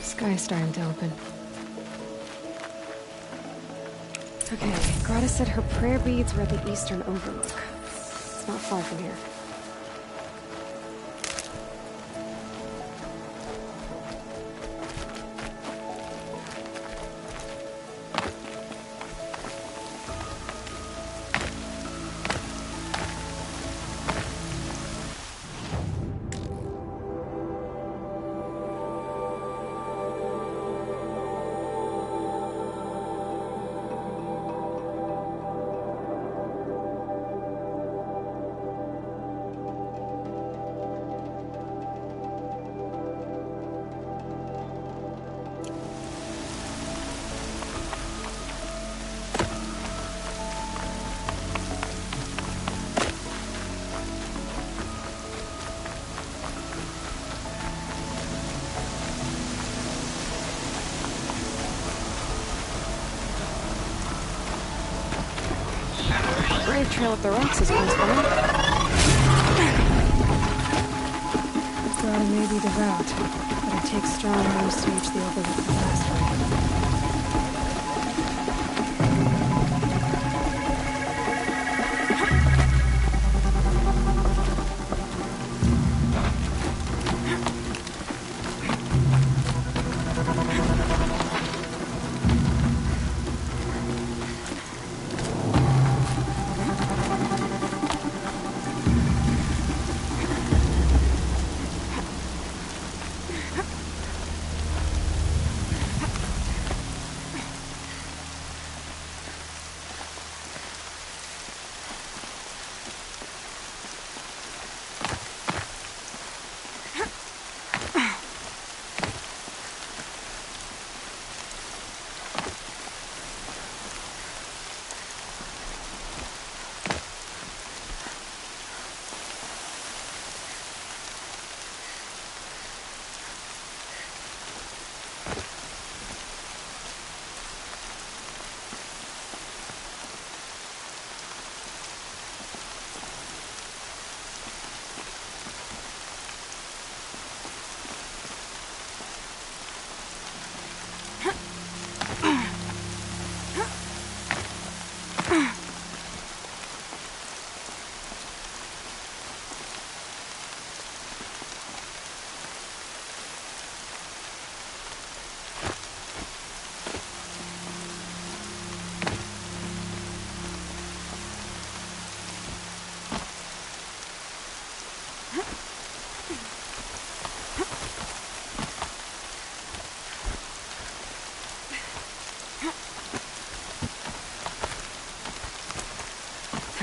Sky's starting to open. Okay, Grata said her prayer beads were at the eastern overlook. It's not far from here. Brave trail up the rocks is close by. Grata may be devout, but it takes strong moves to reach the overlook the fast way.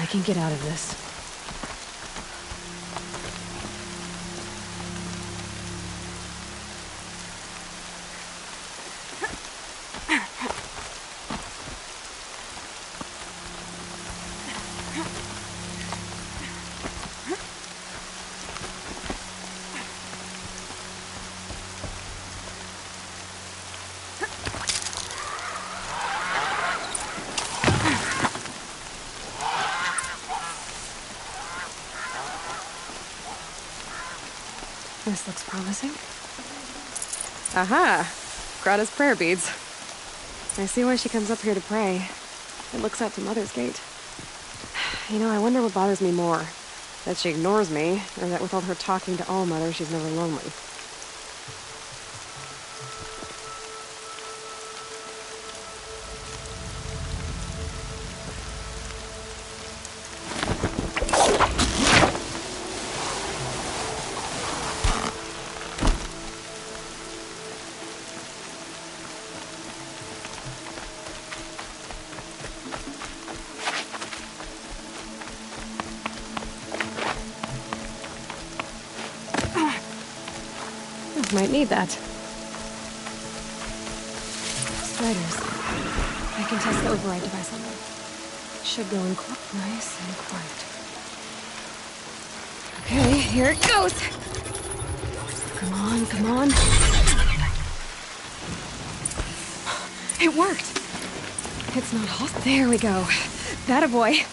can get out of this. This looks promising. Aha! Grata's prayer beads. I see why she comes up here to pray. It looks out to Mother's Gate. You know, I wonder what bothers me more. That she ignores me, or that with all her talking to All-Mother, she's never lonely. Might need that. Striders. I can test the override device on them. Should go in nice and quiet. Okay, here it goes! Come on, come on. It worked! It's not hot. There we go. That a boy.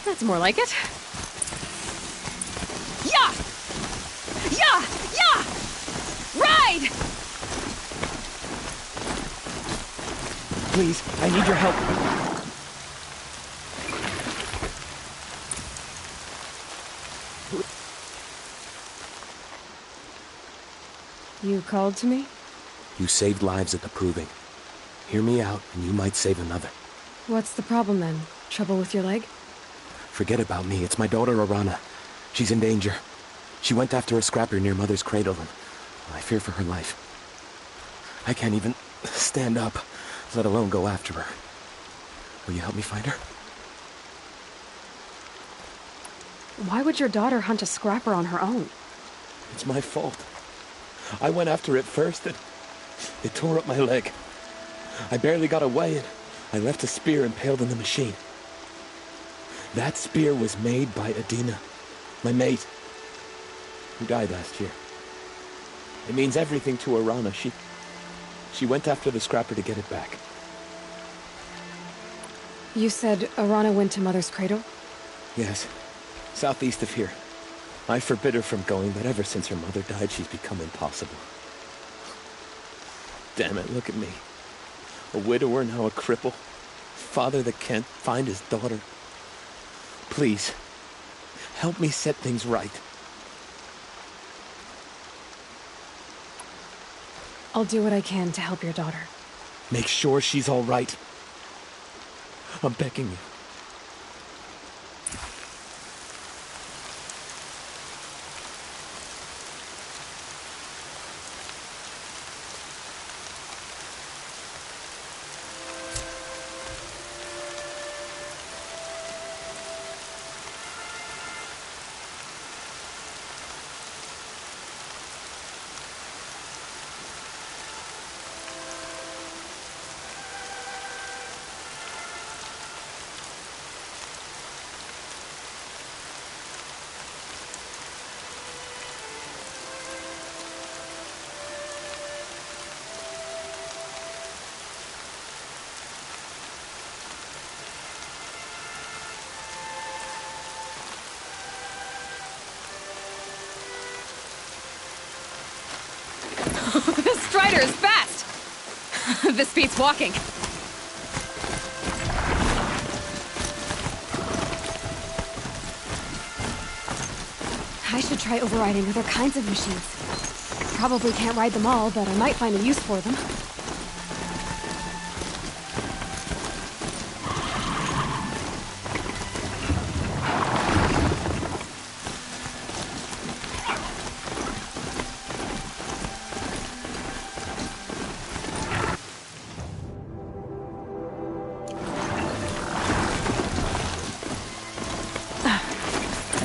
That's more like it. Yeah! Yeah! Yeah! Ride! Please, I need your help. You called to me? You saved lives at the Proving. Hear me out, and you might save another. What's the problem then? Trouble with your leg? Forget about me. It's my daughter, Arana. She's in danger. She went after a scrapper near Mother's cradle, and I fear for her life. I can't even stand up, let alone go after her. Will you help me find her? Why would your daughter hunt a scrapper on her own? It's my fault. I went after it first, and it tore up my leg. I barely got away, and I left a spear impaled in the machine. That spear was made by Adina, my mate, who died last year. It means everything to Arana. She went after the scrapper to get it back. You said Arana went to Mother's cradle? Yes, southeast of here. I forbid her from going, but ever since her mother died, she's become impossible. Damn it, look at me. A widower, now a cripple. Father that can't find his daughter. Please, help me set things right. I'll do what I can to help your daughter. Make sure she's all right. I'm begging you. This Strider is fast! This beats walking. I should try overriding other kinds of machines. Probably can't ride them all, but I might find a use for them.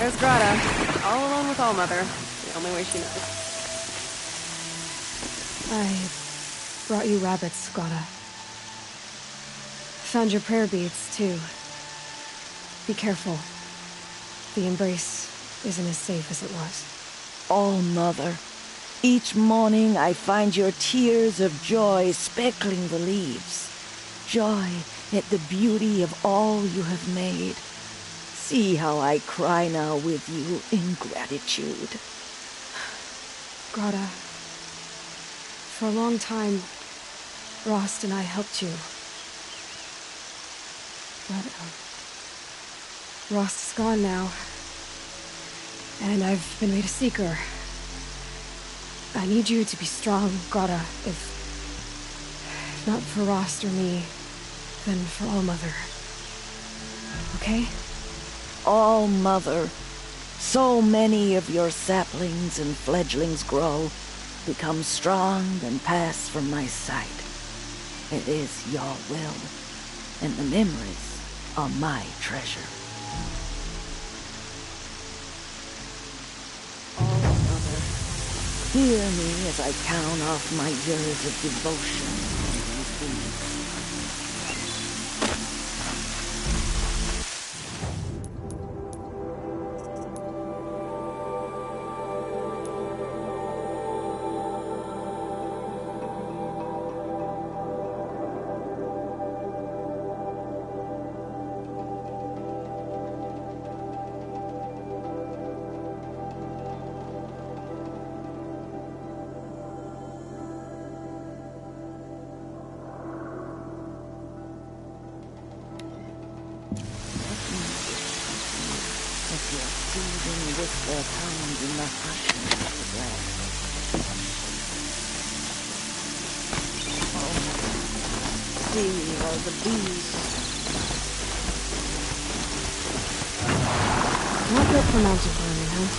There's Grata, all alone with All-Mother. The only way she knows. I brought you rabbits, Grata. Found your prayer beads, too. Be careful. The embrace isn't as safe as it was. All-Mother, each morning I find your tears of joy speckling the leaves. Joy at the beauty of all you have made. See how I cry now with you in gratitude. Grata, for a long time, Rost and I helped you. But, Rost is gone now. And I've been made a seeker. I need you to be strong, Grata. If not for Rost or me, then for All-Mother. Okay? All-Mother, so many of your saplings and fledglings grow, become strong and pass from my sight. It is your will, and the memories are my treasure. All-Mother, hear me as I count off my years of devotion to these deeds. Whisper tones in the hushing of the grass. Oh, see all the bees. Not good for mountain climbing, huh?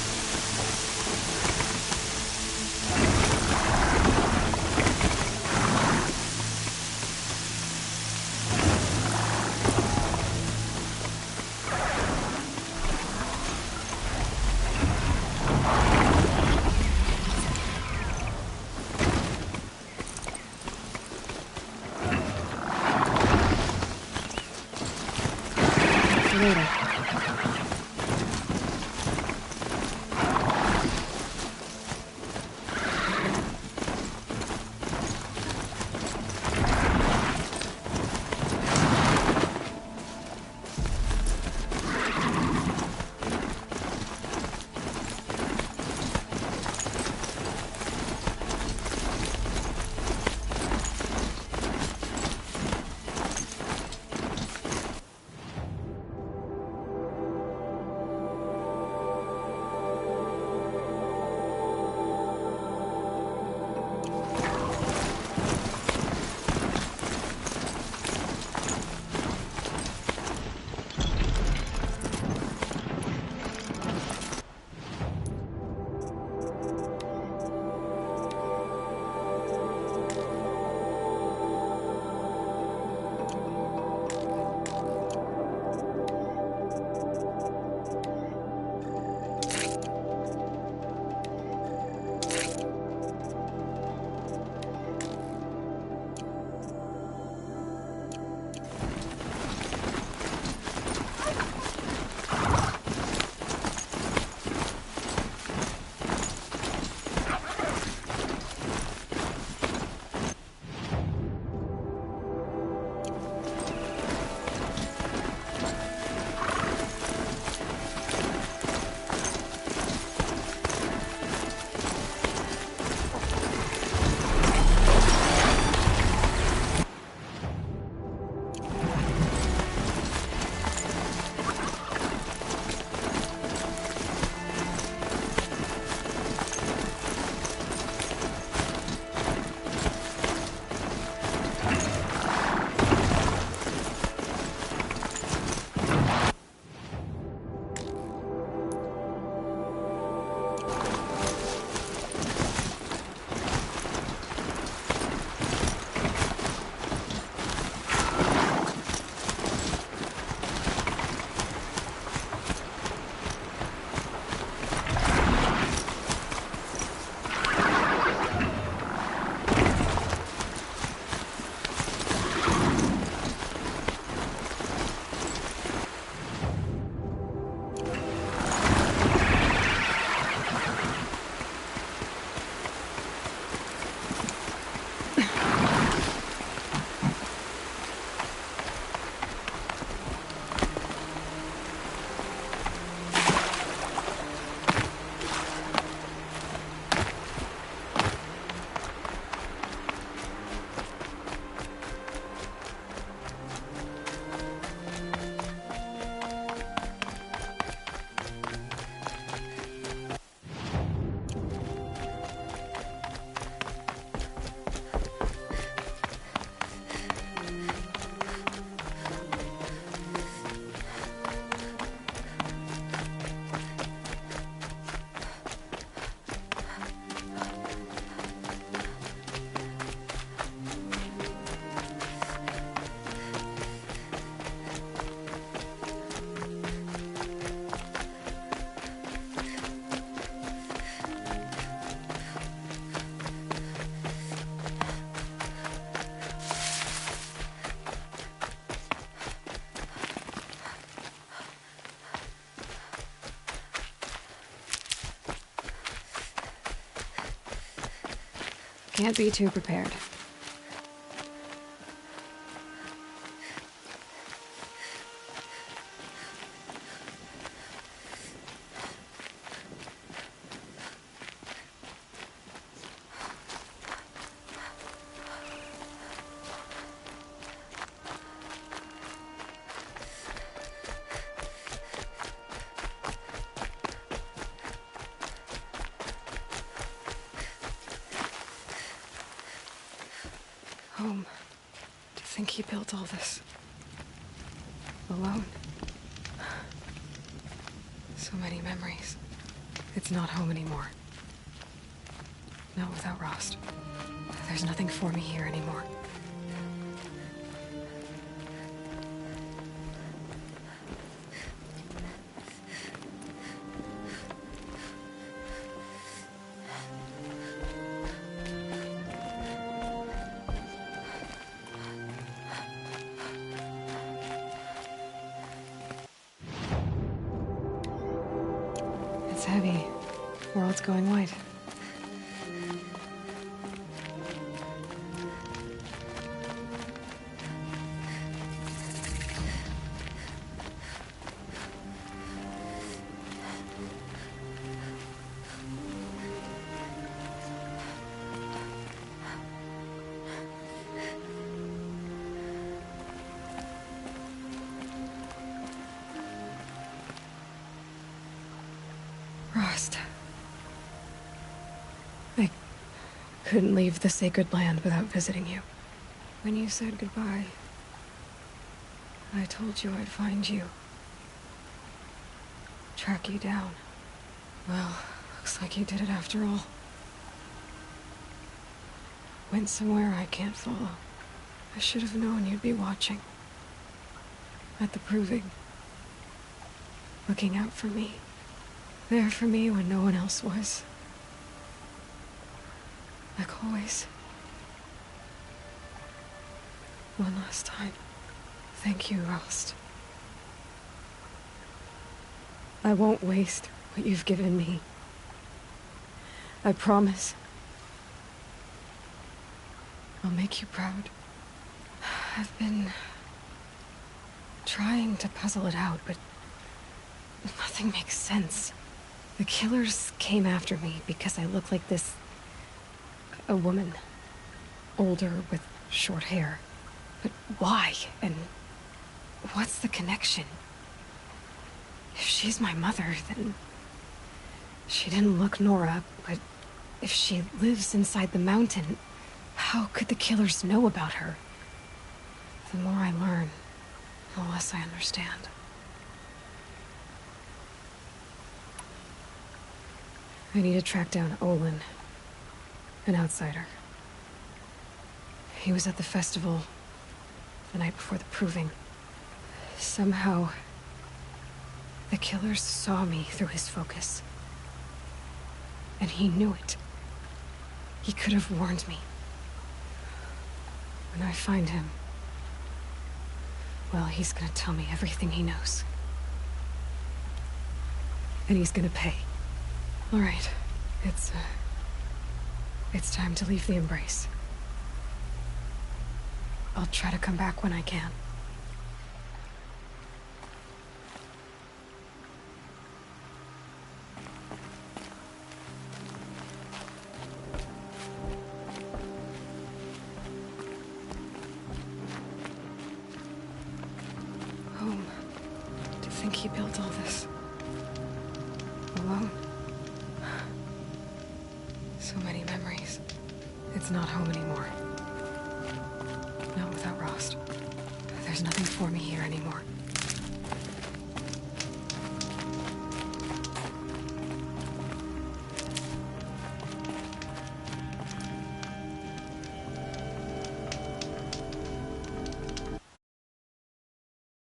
Can't be too prepared. Home. To think he built all this. Alone. So many memories. It's not home anymore. Not without Rost. There's nothing for me here anymore. It's heavy. World's going white. Rost. I couldn't leave the sacred land without visiting you. When you said goodbye, I told you I'd find you. Track you down. Well, looks like you did it after all. Went somewhere I can't follow. I should have known you'd be watching. At the proving. Looking out for me. There for me when no one else was. Like always. One last time. Thank you, Rost. I won't waste what you've given me. I promise. I'll make you proud. I've been trying to puzzle it out, but nothing makes sense. The killers came after me because I look like this... a woman. Older, with short hair. But why? And what's the connection? If she's my mother, then... she didn't look Nora, but if she lives inside the mountain, how could the killers know about her? The more I learn, the less I understand. I need to track down Olin, an outsider. He was at the festival the night before the proving. Somehow, the killers saw me through his focus. And he knew it. He could have warned me. When I find him, well, he's gonna tell me everything he knows. And he's gonna pay. All right, it's time to leave the Embrace. I'll try to come back when I can. Home. To think he built all this. Alone. So many memories. It's not home anymore. Not without Rost. There's nothing for me here anymore.